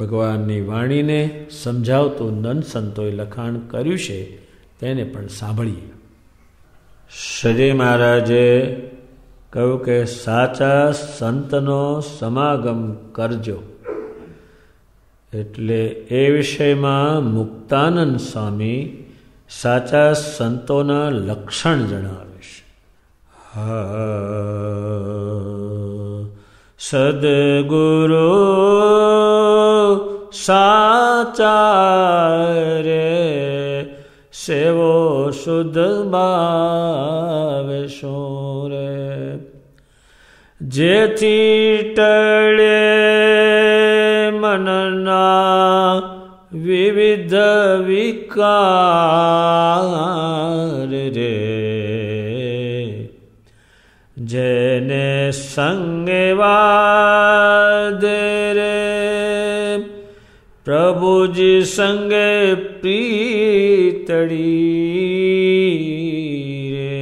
ભગવાનની વાણીને સમજાવતું નંદ સંતોએ લખાણ કર્યું છે, તેને પણ સાંભળીએ. શ્રી મહારાજે કહ્યું કે સાચા સંતનો સમાગમ કરજો. એટલે એ વિષયમાં મુક્તાનંદ સ્વામી સાચા સંતોના લક્ષણ જણાવે છે. સદગુરુ સાચા રે સેવો શુદ્ધ ભાવે રે, જેથી ટળે મનના વિવિધ વિકાર રે, જેને સંગે વાદે રે પ્રભુજી સંગે પ્રીતળી રે,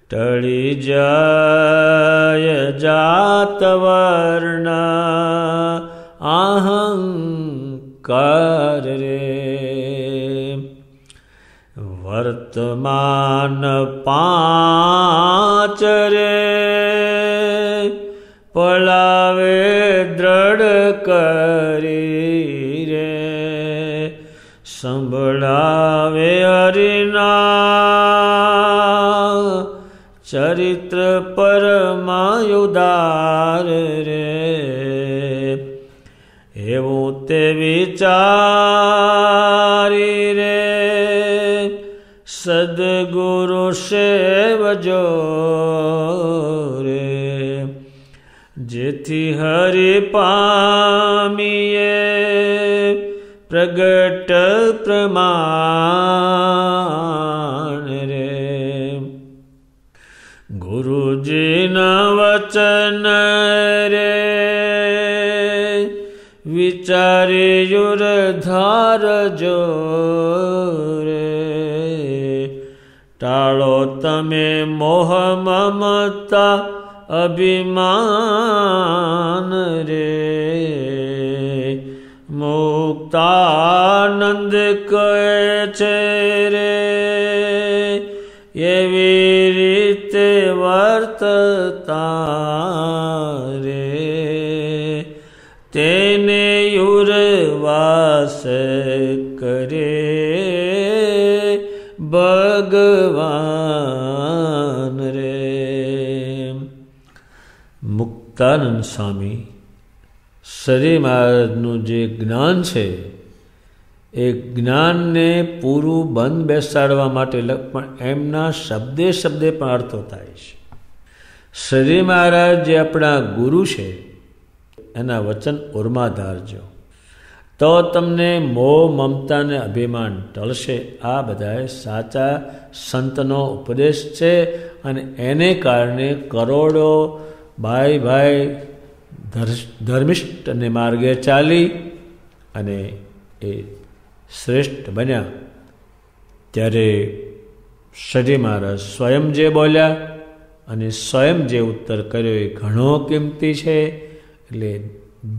ટળી જાય જાત વર્ણ અહંકાર રે, વર્તમાન પાંચ રે પલાવે દ્રઢ કરી રે, સંભળાવે હરિના ચરિત્ર પરમાયુદાર રે, એવું તે વિચારી રે સદગુરુ સેવજો રે, જેથી હરિ પામીએ પ્રગટ પ્રમાણ રે, ગુરુજીના વચન રે વિચારી યુર ધારજો રે, ટાળો તમે મોહ મમતા અભિમાન રે, મુક્તાનંદ કહે છે રે એવી રીતે વર્તતા રે, તેને યુરવાસ કરે ભગવાન રે. મુક્તાનંદ સ્વામી શ્રી મહારાજનું જે જ્ઞાન છે એ જ્ઞાનને પૂરું બંધ બેસાડવા માટે પણ એમના શબ્દે શબ્દે પણ અર્થો થાય છે. શ્રી મહારાજ જે આપણા ગુરુ છે એના વચન ઉર્મા ધારજો તો તમને મોહ મમતા ને અભિમાન ટળશે. આ બધા સાચા સંતનો ઉપદેશ છે અને એને કારણે કરોડો ભાઈ ભાઈ ધર્મિષ્ઠને માર્ગે ચાલી અને એ શ્રેષ્ઠ બન્યા. ત્યારે શ્રી મહારાજ સ્વયં જે બોલ્યા અને સ્વયં જે ઉત્તર કર્યો એ ઘણો કિંમતી છે. એટલે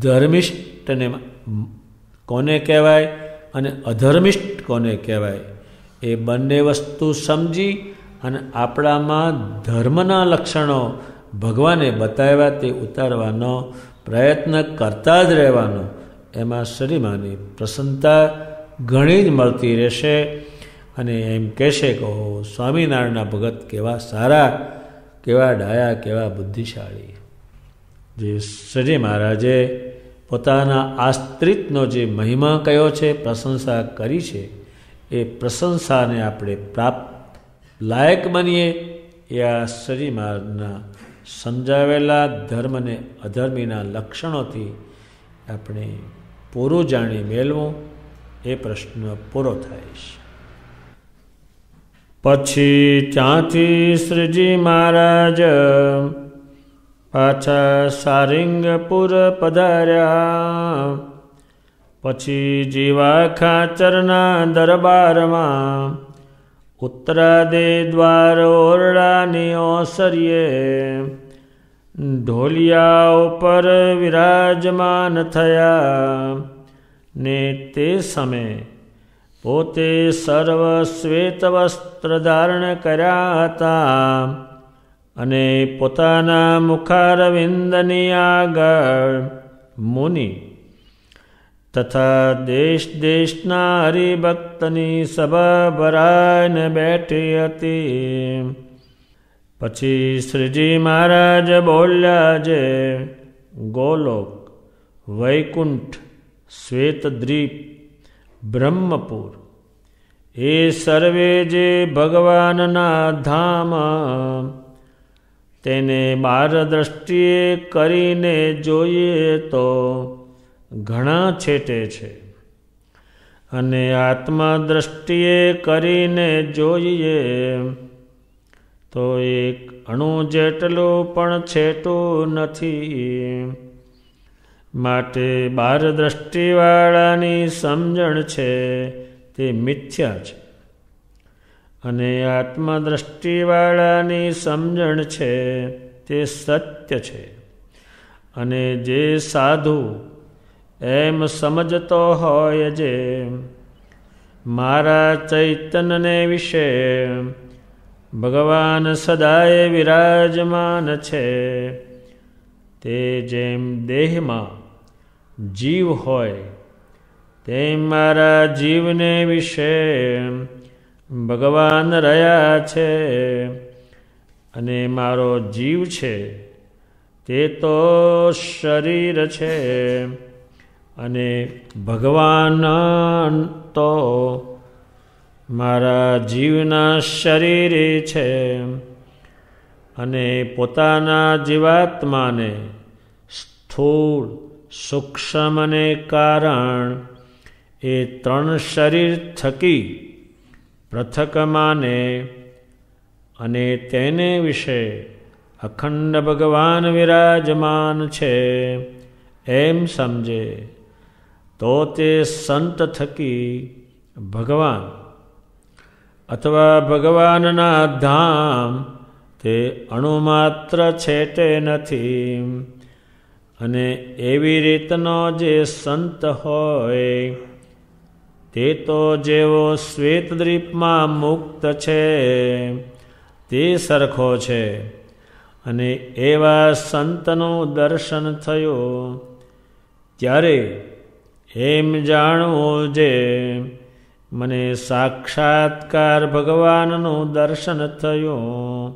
ધર્મિષ્ઠને કોને કહેવાય અને અધર્મિષ્ઠ કોને કહેવાય એ બંને વસ્તુ સમજી અને આપણામાં ધર્મના લક્ષણો ભગવાને બતાવ્યા તે ઉતારવાનો પ્રયત્ન કરતા જ રહેવાનો. એમાં શ્રીમાની પ્રસન્નતા ઘણી જ મળતી રહેશે અને એમ કહેશે કે સ્વામિનારાયણના ભગત કેવા સારા, કેવા ડાયા, કેવા બુદ્ધિશાળી. જે શ્રી મહારાજે પોતાના આસ્ત્રિતનો જે મહિમા કયો છે, પ્રશંસા કરી છે, એ પ્રશંસાને આપણે પ્રાપ્ત લાયક બનીએ એ આ શ્રી મહારાજના સમજાવેલા ધર્મ અને અધર્મીના લક્ષણોથી આપણે પૂરું જાણી મેળવું, એ પ્રશ્ન પૂરો થાય છે. પછી ત્યાંથી શ્રીજી મહારાજ પાછા સારિંગપુર પધાર્યા. પછી જીવા ખાચરના દરબારમાં ઉત્તરાદે દ્વાર ઓરડાની ઓસરીએ ઢોલિયા ઉપર વિરાજમાન થયા ને તે સમયે પોતે સર્વ શ્વેત વસ્ત્ર ધારણ કર્યા હતા અને પોતાના મુખારવિંદની આગળ મુનિ તથા દેશ દેશના હરિભક્તની સભા ભરાઈને બેઠી હતી. પછી શ્રીજી મહારાજ બોલ્યા, જે ગોલોક, વૈકુંઠ, શ્વેતદ્વીપ, બ્રહ્મપુર એ સર્વે જે ભગવાનના ધામ તેને બાર દ્રષ્ટિએ કરીને જોઈએ તો ઘણા છેટે છે, અને આત્મા દ્રષ્ટિએ કરીને જોઈએ તો એક અણુ જેટલું પણ છેટું નથી. માટે બાર દ્રષ્ટિવાળાની સમજણ છે તે મિથ્યા છે, અને આત્મદ્રષ્ટિવાળાની સમજણ છે તે સત્ય છે. અને જે સાધુ એમ સમજતો હોય જે મારા ચૈતન્યને વિશે ભગવાન સદાય વિરાજમાન છે, તે જેમ દેહમાં જીવ હોય તેમ મારા જીવને વિશે ભગવાન રહ્યા છે, અને મારો જીવ છે તે તો શરીર છે, અને ભગવાન તો મારા જીવના શરીરે છે. અને પોતાના જીવાત્માને સ્થૂળ, સૂક્ષ્મ અને કારણ એ ત્રણ શરીર થકી પૃથક માને અને તેને વિશે અખંડ ભગવાન વિરાજમાન છે એમ સમજે તો તે સંત થકી ભગવાન અથવા ભગવાનના ધામ તે અણુમાત્ર છેટે નથી. અને એવી રીતનો જે સંત હોય તે તો જેવો શ્વેતદ્વીપમાં મુક્ત છે તે સરખો છે. અને એવા સંતનું દર્શન થયું ત્યારે એમ જાણવું જે મને સાક્ષાત્કાર ભગવાનનું દર્શન થયું.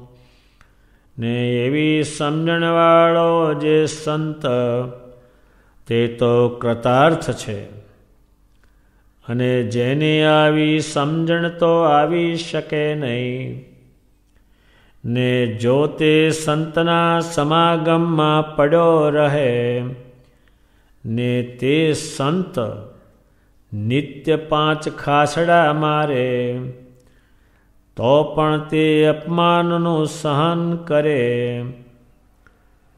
ને એવી સમજણવાળો જે સંત તે તો કૃતાર્થ છે. અને જેની આવી સમજણ તો આવી શકે નહીં. ને જો તે સંતના સમાગમમાં પડ્યો રહે ને તે સંત નિત્ય 5 ખાસડા મારે તો પણ તે અપમાનનું સહન કરે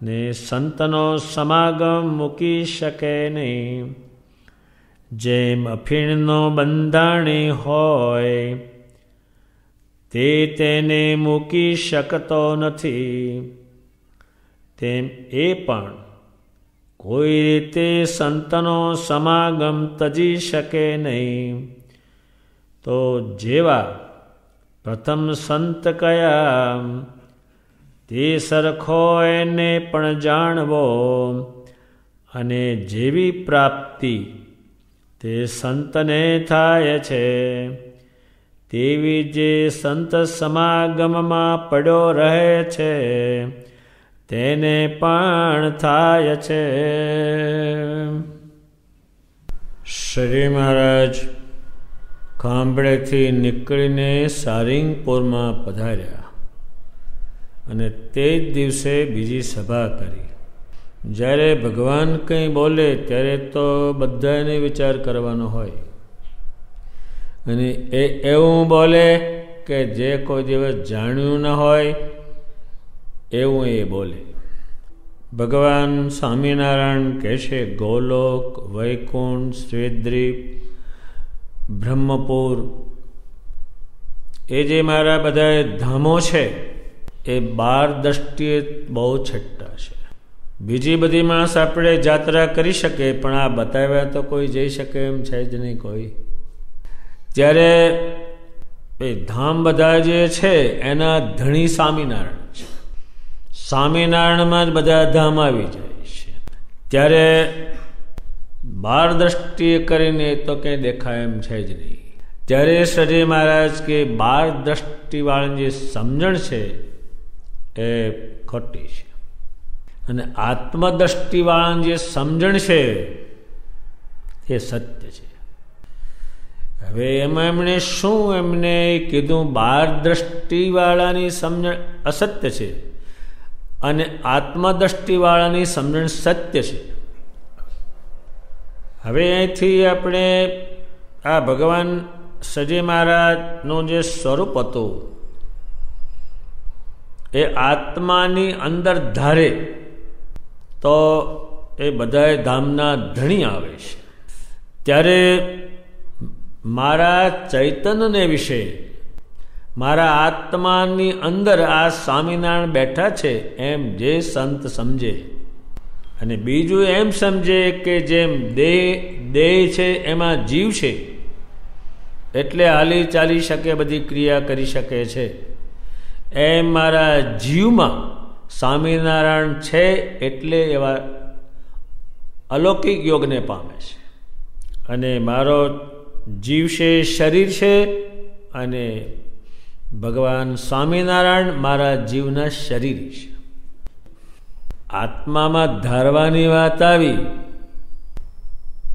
ને સંતનો સમાગમ મૂકી શકે નહીં. જેમ અફીણનો બંધાણી હોય તે તેને મૂકી શકતો નથી, તેમ એ પણ કોઈ રીતે સંતનો સમાગમ તજી શકે નહીં. તો જેવા પ્રથમ સંત કયા તે સરખો એને પણ જાણવો, અને જેવી પ્રાપ્તિ તે સંતને થાય છે તેવી જે સંત સમાગમમાં પડ્યો રહે છે તેને પણ થાય છે. શ્રી મહારાજ ખાંભળેથી નીકળીને સારિંગપુરમાં પધાર્યા અને તે જ દિવસે બીજી સભા કરી જ્યારે ભગવાન કંઈ બોલે ત્યારે તો બધાને વિચાર કરવાનો હોય, અને એ એવું બોલે કે જે કોઈ દિવસ જાણ્યું ન હોય એવું એ બોલે. ભગવાન સ્વામિનારાયણ કહેશે ગોલોક, વૈકુંઠ, શ્વેતદ્વીપ, બ્રહ્મપુર, એ જે મારા બધા ધામો છે એ 12 દ્રષ્ટિએ બહુ છટ્ટા છે. બીજી બધી માણસ આપણે જાત્રા કરી શકે, પણ આ બતાવ્યા તો કોઈ જઈ શકે એમ છે જ નહીં કોઈ. ત્યારે એ ધામ બધા જે છે એના ધણી સ્વામિનારાયણ છે. સ્વામિનારાયણમાં જ બધા ધામ આવી જાય છે. ત્યારે 12 દ્રષ્ટિએ કરીને તો કંઈ દેખાય એમ છે જ નહીં. ત્યારે શ્રીજી મહારાજ કે 12 દ્રષ્ટિવાળાની જે સમજણ છે એ ખોટી છે, અને આત્મદ્રષ્ટિવાળાની જે સમજણ છે એ સત્ય છે. હવે એમાં એમણે શું એમને કીધું? 12 દ્રષ્ટિવાળાની સમજણ અસત્ય છે અને આત્મદ્રષ્ટિવાળાની સમજણ સત્ય છે. હવે અહીંથી આપણે આ ભગવાન શ્રીજી મહારાજનું જે સ્વરૂપ હતું એ આત્માની અંદર ધારે તો એ બધા ધામના ધણી આવે છે. ત્યારે મારા ચૈતન્યને વિશે, મારા આત્માની અંદર આ સ્વામિનારાયણ બેઠા છે એમ જે સંત સમજે, અને બીજું એમ સમજે કે જેમ દેહ છે એમાં જીવ છે એટલે હાલી ચાલી શકે, બધી ક્રિયા કરી શકે છે, એમ મારા જીવમાં સ્વામિનારાયણ છે એટલે એવા અલૌકિક યોગને પામે છે. અને મારો જીવ છે, શરીર છે, અને ભગવાન સ્વામિનારાયણ મારા જીવના શરીર છે. આત્મામાં ધારવાની વાત આવી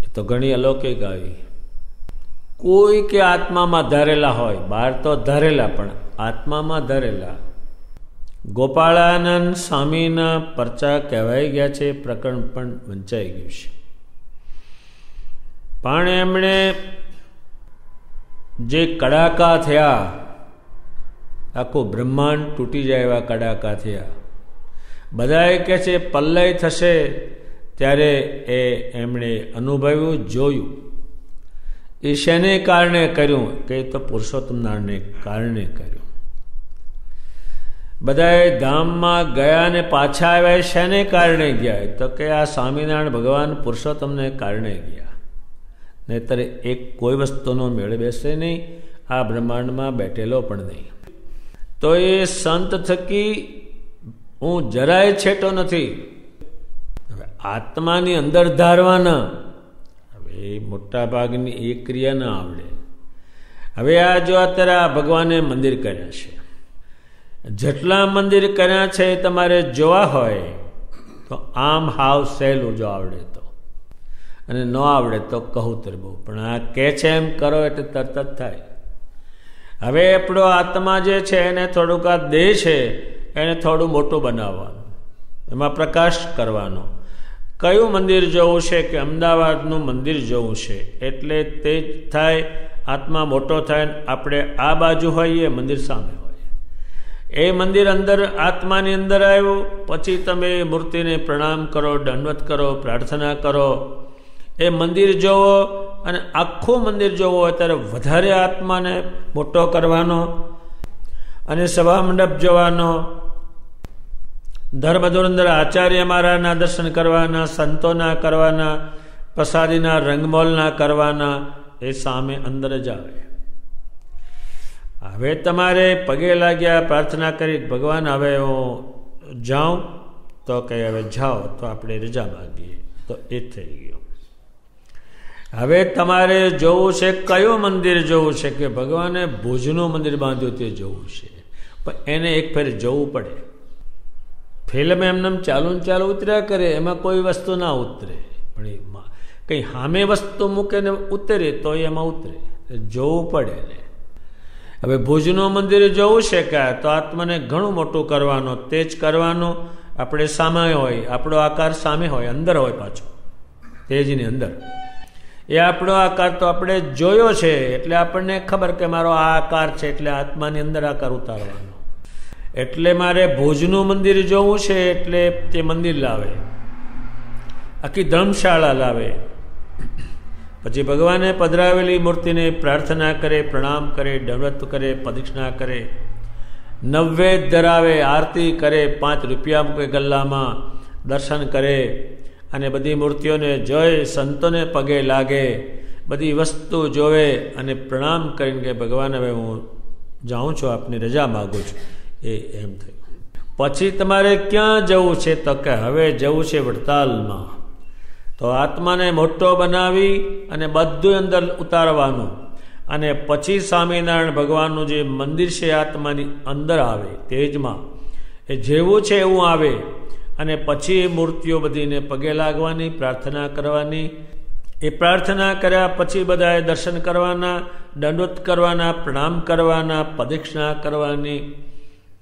એ તો ઘણી અલૌકિક આવી. કોઈ કે આત્મામાં ધારેલા હોય, બહાર તો ધારેલા પણ આત્મામાં ધારેલા. ગોપાળાનંદ સ્વામીના પરચા કહેવાઈ ગયા છે, પ્રકરણ પણ વંચાઈ ગયું છે. પણ એમણે જે કડાકા થયા, આખું બ્રહ્માંડ તૂટી જાય એવા કડાકા થયા. બધાએ કહે છે પલ્લય થશે, ત્યારે એ એમણે અનુભવ્યું, જોયું. એ શેને કારણે કર્યું? કે તો પુરુષોત્તમ નારાયણને કારણે કર્યું. બધાએ ધામમાં ગયા ને પાછા આવ્યા, શેને કારણે ગયા? તો કે આ સ્વામિનારાયણ ભગવાન પુરુષોત્તમને કારણે ગયા. નહીતર એક કોઈ વસ્તુનો મેળ બેસે નહીં, આ બ્રહ્માંડમાં બેઠેલો પણ નહીં. તો એ સંત થકી હું જરાય છેટો નથી. હવે આત્માની અંદર ધારવાના, હવે મોટા ભાગની એ ક્રિયા ના આવડે. હવે આ જો અત્યારે આ ભગવાને મંદિર કર્યા છે, જેટલા મંદિર કર્યા છે એ તમારે જોવા હોય તો આમ હાવ સહેલું જો આવડે તો, અને ન આવડે તો કહું બહુ. પણ આ કહે છે એમ કરો એટલે તરત જ થાય. હવે આપણો આત્મા જે છે એને થોડુંક આ દેહ છે એને થોડું મોટું બનાવવાનું, એમાં પ્રકાશ કરવાનો. કયું મંદિર જોવું છે? કે અમદાવાદનું મંદિર જોવું છે, એટલે તે જ થાય, આત્મા મોટો થાય. આપણે આ બાજુ હોઈએ, મંદિર સામે હોય. એ મંદિર અંદર આત્માની અંદર આવ્યું, પછી તમે મૂર્તિને પ્રણામ કરો, દંડવત કરો, પ્રાર્થના કરો. એ મંદિર જોવો, અને આખું મંદિર જોવો હોય ત્યારે વધારે આત્માને મોટો કરવાનો, અને સભા મંડપ જોવાનો, ધર્મ ધુરંધર આચાર્ય મહારાજના દર્શન કરવાના, સંતોના કરવાના, પ્રસાદીના રંગમોલના કરવાના. એ સામે અંદર જ આવે. હવે તમારે પગે લાગ્યા, પ્રાર્થના કરી, ભગવાન હવે હું જાઉં, તો કહે હવે જાઓ, તો આપણે રજા માગીએ, તો એ થઈ ગયું. હવે તમારે જોવું છે કયું મંદિર જોવું છે? કે ભગવાને ભુજનું મંદિર બાંધ્યું તે જોવું છે, પણ એને એક ફેર જોવું પડે. ફિલ્મ એમને ચાલુ ઉતર્યા કરે, એમાં કોઈ વસ્તુ ના ઉતરે, પણ એમાં કંઈ સામે વસ્તુ મૂકે ને ઉતરે તો એમાં ઉતરે, જોવું પડે ને. હવે ભુજનું મંદિર જોવું છે કે તો આત્માને ઘણું મોટું કરવાનો, તેજ કરવાનું, આપણે સામે હોય, આપણો આકાર સામે હોય, અંદર હોય, પાછો તેજની અંદર. એ આપણો આકાર તો આપણે જોયો છે, એટલે આપણને ખબર કે મારો આ આકાર છે, એટલે આત્માની અંદર આકાર ઉતારવાનો. એટલે મારે ભુજનું મંદિર જોવું છે, એટલે તે મંદિર લાવે, આખી ધર્મશાળા લાવે. પછી ભગવાને પધરાવેલી મૂર્તિને પ્રાર્થના કરે, પ્રણામ કરે, દંડવત કરે, પ્રદક્ષિણા કરે, નૈવેદ્ય ધરાવે, આરતી કરે, 5 રૂપિયા મૂકે ગલ્લામાં, દર્શન કરે અને બધી મૂર્તિઓને જોઈ, સંતોને પગે લાગે, બધી વસ્તુ જોવે અને પ્રણામ કરીને કે ભગવાન હવે હું જાઉં છું, આપની રજા માગું છું. એમ થયું. પછી તમારે ક્યાં જવું છે? તો કે હવે જવું છે વડતાલમાં. તો આત્માને મોટો બનાવી અને બધું અંદર ઉતારવાનું, અને પછી સ્વામિનારાયણ ભગવાનનું જે મંદિર છે આત્માની અંદર આવે, તેજમાં, એ જેવું છે એવું આવે. અને પછી એ મૂર્તિઓ બધીને પગે લાગવાની, પ્રાર્થના કરવાની. એ પ્રાર્થના કર્યા પછી બધાએ દર્શન કરવાના, દંડવત કરવાના, પ્રણામ કરવાના, પ્રદક્ષિણા કરવાની,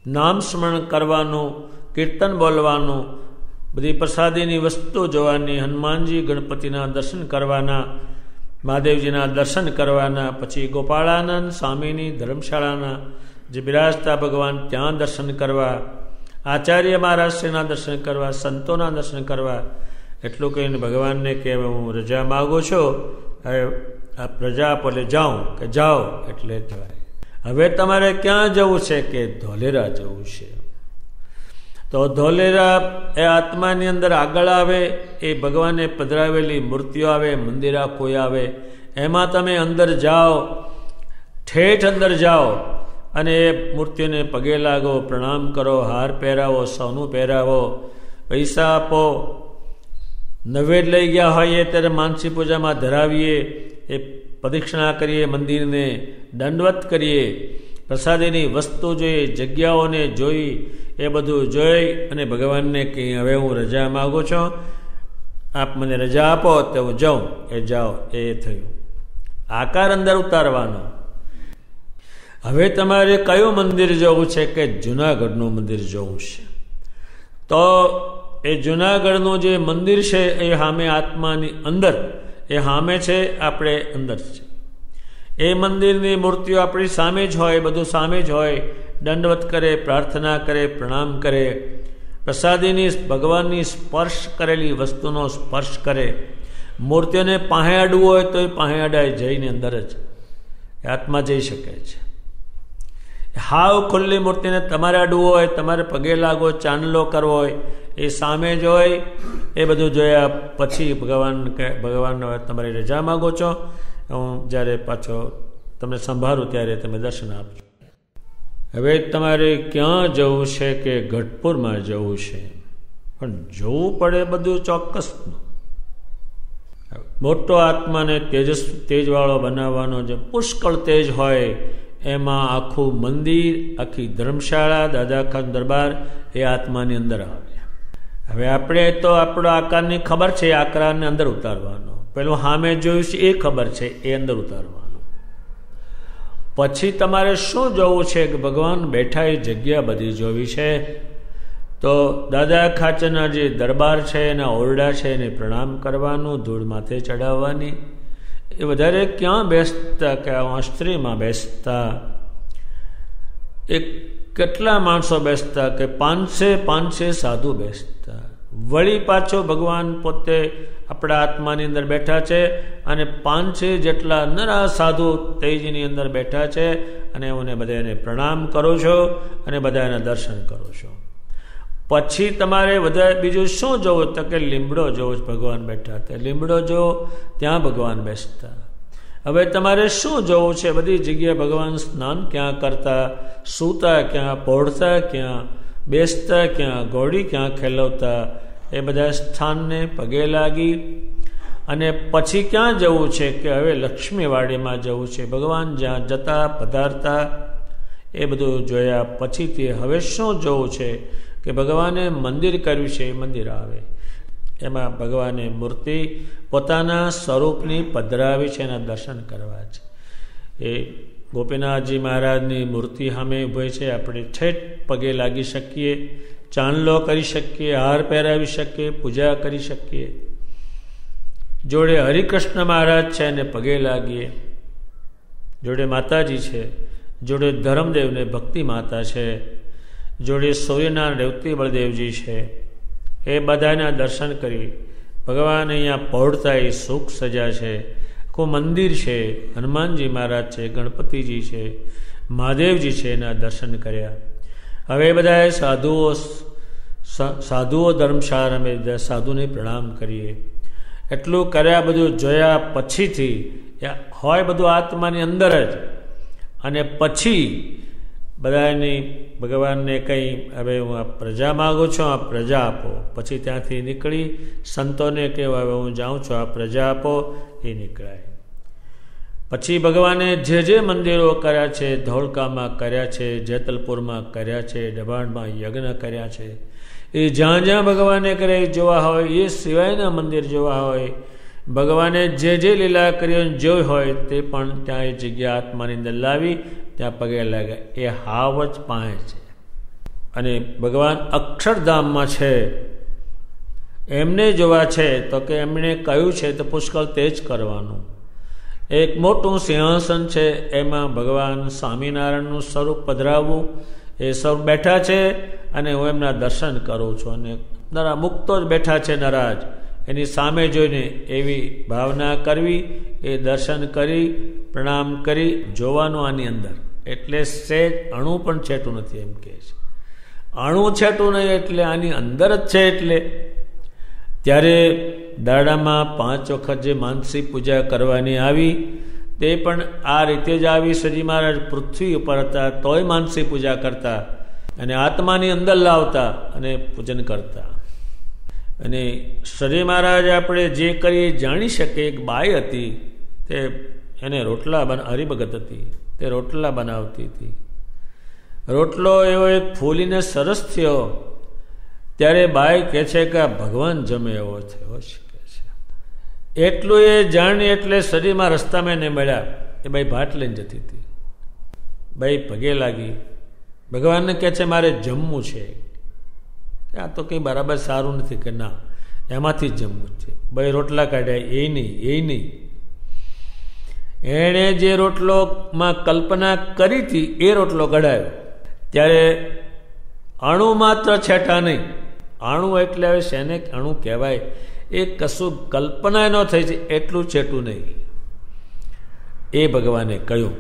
નામ સ્મરણ કરવાનું, કીર્તન બોલવાનું, બધી પ્રસાદીની વસ્તુ જોવાની, હનુમાનજી ગણપતિના દર્શન કરવાના, મહાદેવજીના દર્શન કરવાના. પછી ગોપાળાનંદ સ્વામીની ધર્મશાળાના જે બિરાજતા ભગવાન ત્યાં દર્શન કરવા, આચાર્ય મહારાજશ્રીના દર્શન કરવા, સંતોના દર્શન કરવા. એટલું કહીને ભગવાનને કે હું રજા માગું છું, હવે આપ રજા આપો એટલે જાઉં, કે જાઓ એટલે જવાય. હવે તમારે ક્યાં જવું છે? કે ધોલેરા જવું છે. તો ધોલેરા એ આત્માની અંદર આગળ આવે, એ ભગવાને પધરાવેલી મૂર્તિઓ આવે, મંદિર આખું આવે, એમાં તમે અંદર જાઓ, ઠેઠ અંદર જાઓ અને એ મૂર્તિઓને પગે લાગો, પ્રણામ કરો, હાર પહેરાવો, સોનું પહેરાવો, પૈસા આપો. નૈવેદ્ય લઈ ગયા હોઈએ ત્યારે માનસી પૂજામાં ધરાવીએ, એ પ્રદક્ષિણા કરીએ, મંદિરને દંડવત કરીએ, પ્રસાદીની વસ્તુ જોઈએ, જગ્યાઓને જોઈ, એ બધું જોઈ અને ભગવાનને કે હવે હું રજા માગું છું, આપ મને રજા આપો તો હું જાઉં. એ જાઓ. એ થયું. આકાર અંદર ઉતારવાનો. હવે તમારે કયું મંદિર જવું છે? કે જુનાગઢનું મંદિર જવું છે. તો એ જુનાગઢનું જે મંદિર છે એ સામે આત્માની અંદર, એ સામે છે, આપણે અંદર છે. એ મંદિરની મૂર્તિઓ આપણી સામે જ હોય, બધું સામે જ હોય. દંડવત કરે, પ્રાર્થના કરે, પ્રણામ કરે, પ્રસાદીની ભગવાનની સ્પર્શ કરેલી વસ્તુનો સ્પર્શ કરે. મૂર્તિઓને પાસે અડવું હોય તો એ પાસે અડાય, જઈને અંદર જ આત્મા જઈ શકે છે. હાવ ખુલ્લી મૂર્તિને તમારે અડવું હોય, તમારે પગે લાગો, ચાંદલો કરવો હોય, એ સામે જ હોય. એ બધું જોયા પછી ભગવાન તમારી રજા માગો છો, હું જ્યારે પાછો તમને સંભાળું ત્યારે તમે દર્શન આપજો. હવે તમારે ક્યાં જવું છે? કે ગઢપુરમાં જવું છે. પણ જવું પડે બધું ચોક્કસનું. મોટો આત્માને તેજવાળો બનાવવાનો, જે પુષ્કળ તેજ હોય, એમાં આખું મંદિર, આખી ધર્મશાળા, દાદા ખાન દરબાર એ આત્માની અંદર આવે. હવે આપણે તો આપણો આકારની ખબર છે, એ આકારને અંદર ઉતારવાનો. પેલું સામે જોયું છે એ ખબર છે, એ અંદર ઉતારવાનું. પછી તમારે શું જોવું છે? કે ભગવાન બેઠા એ જગ્યા બધી જોવી છે. તો દાદા ખાચરના જે દરબાર છે, એના ઓરડા છે, એને પ્રણામ કરવાનું, ધૂળ માથે ચડાવવાની. એ વધારે ક્યાં બેસતા? કે સ્ત્રીમાં બેસતા. કેટલા માણસો બેસતા? કે 500 સાધુ બેસતા. વળી પાછો ભગવાન પોતે આપણા આત્માની અંદર બેઠા છે, અને 500 જેટલા નરા સાધુ તેજની અંદર બેઠા છે, અને હું બધાને પ્રણામ કરું છું અને બધાના દર્શન કરું છું. પછી તમારે વધારે બીજું શું જોવું? તો કે લીમડો જોવો. ભગવાન બેઠા હતા, લીમડો જો, ત્યાં ભગવાન બેસતા. હવે તમારે શું જોવું છે? બધી જગ્યાએ ભગવાન સ્નાન ક્યાં કરતા, સૂતા ક્યાં, પહોળતા ક્યાં, બેસતા ક્યાં, ઘોડી ક્યાં ખેલવતા, એ બધા સ્થાનને પગે લાગી. અને પછી ક્યાં જવું છે? કે હવે લક્ષ્મીવાડીમાં જવું છે. ભગવાન જ્યાં જતા, પધારતા, એ બધું જોયા પછીથી હવે શું જોવું છે? કે ભગવાને મંદિર કર્યું છે, એ મંદિર આવે. એમાં ભગવાને મૂર્તિ પોતાના સ્વરૂપની પધરાવી છે, એના દર્શન કરવા છે. એ ગોપીનાથજી મહારાજની મૂર્તિ સામે ઉભી છે, આપણે ઠેઠ પગે લાગી શકીએ. ચાંદલો કરી શકીએ, હાર પહેરાવી શકીએ, પૂજા કરી શકીએ. જોડે હરિકૃષ્ણ મહારાજ છે એને પગે લાગીએ, જોડે માતાજી છે, જોડે ધર્મદેવને ભક્તિ માતા છે, જોડે સૂર્યનારાયણ રેવતી બળદેવજી છે, એ બધાના દર્શન કરી ભગવાન અહીંયા પહોળતા એ સુખ સજા છે. આખું મંદિર છે, હનુમાનજી મહારાજ છે, ગણપતિજી છે, મહાદેવજી છે, એના દર્શન કર્યા. હવે બધાએ સાધુઓ ધર્મશાળા અમે સાધુને પ્રણામ કરીએ. એટલું કર્યા, બધું જોયા પછીથી હોય બધું આત્માની અંદર જ, અને પછી બધાની ભગવાનને કંઈ હવે હું આ પ્રજા માગું છું, આ પ્રજા આપો. પછી ત્યાંથી નીકળી સંતોને કહેવાય હવે હું જાઉં છું, આ પ્રજા આપો. એ નીકળાય. પછી ભગવાને જે મંદિરો કર્યા છે, ધોળકામાં કર્યા છે, જેતલપુરમાં કર્યા છે, ડભાણમાં યજ્ઞ કર્યા છે, એ જ્યાં જ્યાં ભગવાને કરે જોવા હોય, એ સિવાયના મંદિર જોવા હોય, ભગવાને જે લીલા કરી જોઈ હોય તે પણ ત્યાં એ જગ્યા આત્માની અંદર લાવી ત્યાં પગે લાગ્યા. એ હાવ જ પાસે છે. અને ભગવાન અક્ષરધામમાં છે, એમને જોવા છે તો કે એમણે કહ્યું છે તો પુષ્કળ તે જ કરવાનું. એક મોટું સિંહાસન છે, એમાં ભગવાન સ્વામિનારાયણનું સ્વરૂપ પધરાવવું. એ સ્વરૂપ બેઠા છે અને હું એમના દર્શન કરું છું. અને નરા મુક્તો જ બેઠા છે નરાજ, એની સામે જોઈને એવી ભાવના કરવી, એ દર્શન કરી પ્રણામ કરી જોવાનું આની અંદર. એટલે સહેજ અણુ પણ છેટું નથી એમ કહે છે. અણુ છેટું નહીં એટલે આની અંદર જ છે. એટલે ત્યારે દાડામાં 5 વખત જે માનસી પૂજા કરવાની આવી તે પણ આ રીતે જ આવી. શ્રીજી મહારાજ પૃથ્વી ઉપર હતા તોય માનસી પૂજા કરતા અને આત્માની અંદર લાવતા અને પૂજન કરતા. અને શ્રીજી મહારાજ આપણે જે કરીએ જાણી શકીએ. એક બાઈ હતી, તે એને રોટલા હરિભગત હતી, તે રોટલા બનાવતી હતી. રોટલો એવો એક ફૂલીને સરસ થયો ત્યારે બાઈ કહે છે કે આ ભગવાન જમે એવો થયો છે. એટલું એ જાણી એટલે શરીરમાં રસ્તામાં એને મળ્યા. એ બાઈ ભાત લઈને જતી હતી. બાઈ પગે લાગી, ભગવાનને કહે છે મારે જમવું છે. આ તો કંઈ બરાબર સારું નથી. કે ના, એમાંથી જ જમવું છે. બાઈ રોટલા કાઢ્યા. એ નહીં. એણે જે રોટલોમાં કલ્પના કરી હતી એ રોટલો કઢાયો. ત્યારે અણુ માત્ર છેટા નહીં. અણુ એટલે હવે શેને અણુ કહેવાય? એ કશું કલ્પના ન થઈ છે એટલું છેટું નહીં. એ ભગવાને કહ્યું.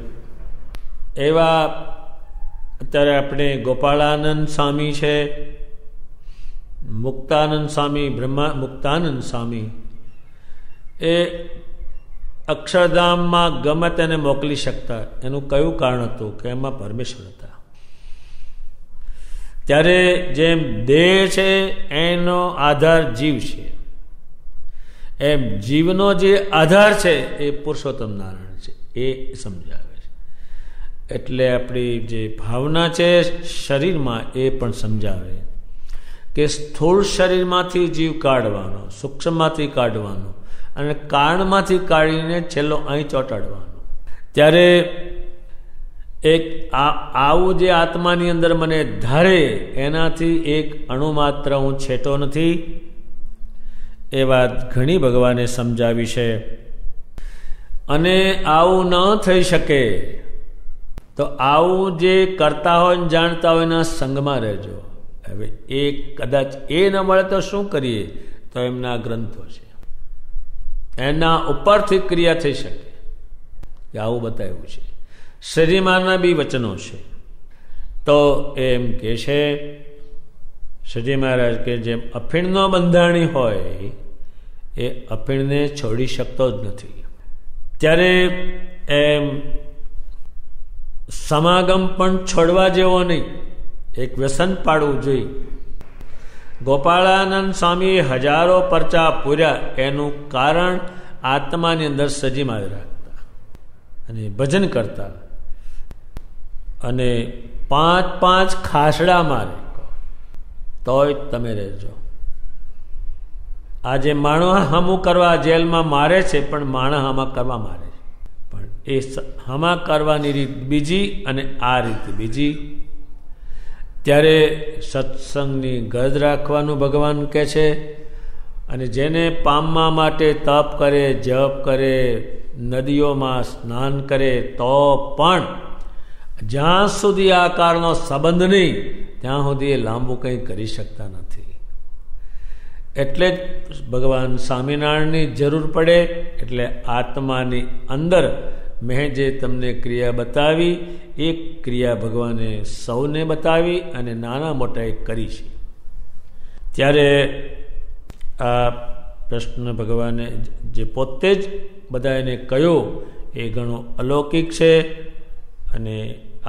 એવા અત્યારે આપણે ગોપાળાનંદ સ્વામી છે, મુક્તાનંદ સ્વામી, મુક્તાનંદ સ્વામી, એ અક્ષરધામમાં ગમે તેને મોકલી શકતા. એનું કયું કારણ હતું? કે એમાં પરમેશ્વર હતા. ત્યારે જેમ દેહ છે એનો આધાર જીવ છે, એમ જીવનો જે આધાર છે એ પુરુષોત્તમ નારાયણ છે. એ સમજાવે છે. એટલે આપણી જે ભાવના છે શરીરમાં એ પણ સમજાવે કે સ્થૂળ શરીરમાંથી જીવ કાઢવાનો, સૂક્ષ્મમાંથી કાઢવાનો અને કાળમાંથી કાઢીને છેલ્લો અહીં ચોંટાડવાનો. ત્યારે એક આવું જે આત્માની અંદર મને ધારે એનાથી એક અણુ માત્ર હું છેટો નથી. એ વાત ઘણી ભગવાને સમજાવી છે. અને આવું ન થઈ શકે તો આવું જે કરતા હોય જાણતા હોય એના સંગમાં રહેજો. હવે એ કદાચ એ ન મળે તો શું કરીએ? તો એમના ગ્રંથો છે, એના ઉપરથી ક્રિયા થઈ શકે. કે આવું બતાવ્યું છે. શ્રીજીમાના બી વચનો છે. તો એમ કે છે શ્રીજી મહારાજ કે જેમ અફીણનો બંધાણી હોય એ અફીણને છોડી શકતો જ નથી. ત્યારે એમ સમાગમ પણ છોડવા જેવો નહીં, એક વ્યસન પાડવું જોઈએ. ગોપાળાનંદ સ્વામી હજારો પરચા પૂર્યા. એનું કારણ આત્માની અંદર સજીમાં રાખતા અને ભજન કરતા અને 5 ખાસડા મારે તોય તમે રહેજો. આજે માણસ હમું કરવા જેલમાં મારે છે, પણ માણસ હમા કરવા મારે છે. પણ એ હમા કરવાની રીત બીજી અને આ રીત બીજી. ત્યારે સત્સંગની ગરજ રાખવાનું ભગવાન કહે છે. અને જેને પામવા માટે તપ કરે, જપ કરે, નદીઓમાં સ્નાન કરે, તો પણ જ્યાં સુધી આ કાળનો સંબંધ નહીં ત્યાં સુધી એ લાંબુ કંઈ કરી શકતા નથી. એટલે જ ભગવાન સ્વામિનારાયણની જરૂર પડે. એટલે આત્માની અંદર મેં જે તમને ક્રિયા બતાવી એ ક્રિયા ભગવાને સૌને બતાવી અને નાના મોટા કરી છે. ત્યારે આ પ્રશ્ન ભગવાને જે પોતે જ બધાને કહ્યો એ ઘણો અલૌકિક છે. અને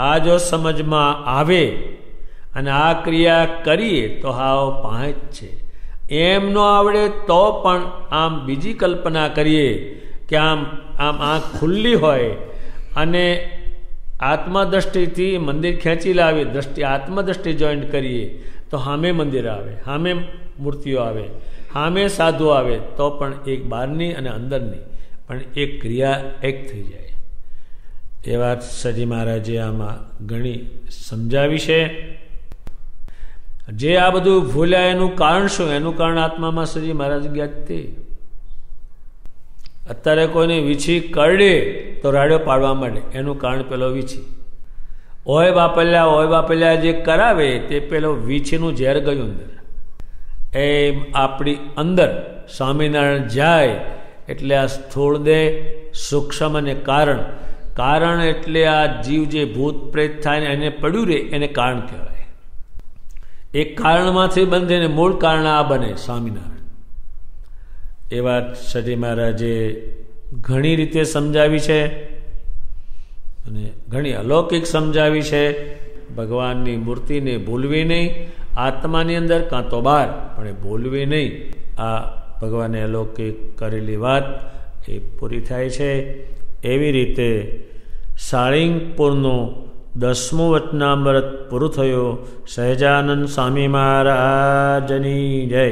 આ જો સમજમાં આવે અને આ ક્રિયા કરીએ તો હાવ પાંચ છે. એમ ન આવડે તો પણ આમ બીજી કલ્પના કરીએ કે આમ આંખ ખુલ્લી હોય અને આત્મદ્રષ્ટિથી મંદિર ખેંચી લાવી, આત્મદ્રષ્ટિ જોઈન્ટ કરીએ તો સામે મંદિર આવે, સામે મૂર્તિઓ આવે, સામે સાધુ આવે, તો પણ એક બહારની અને અંદરની પણ એક ક્રિયા એક થઈ જાય. એ વાત સજી મહારાજે આમાં ઘણી સમજાવી છે. જે આ બધું ભૂલ્યા એનું કારણ શું? એનું કારણ આત્મામાં સજી મહારાજ ગયા તે. અત્યારે કોઈને વીછી કરડે તો રાડ્યો પાડવા માંડે, એનું કારણ પેલો વીછી. ઓય બાપલ્યા જે કરાવે તે પેલો વીછીનું ઝેર ગયું અંદર. એમ આપણી અંદર સ્વામિનારાયણ જાય એટલે આ સ્થૂળ દેહ, સૂક્ષ્મ અને કારણ એટલે આ જીવ જે ભૂત પ્રેત થાય ને એને પડ્યું રહે એને કારણ કહેવાય. એક કારણમાંથી બંધે ને મૂળ કારણ આ બને સ્વામિનારાયણ. એ વાત સજી મહારાજે ઘણી રીતે સમજાવી છે અને ઘણી અલૌકિક સમજાવી છે. ભગવાનની મૂર્તિને ભૂલવી નહીં, આત્માની અંદર કાં તો બહાર, પણ એ ભૂલવી નહીં. આ ભગવાને અલૌકિક કરેલી વાત એ પૂરી થાય છે. એવી રીતે સાળીંગપુરનું 10મું વચનામૃત પૂરું થયું. સહજાનંદ સ્વામી મહારાજની જય.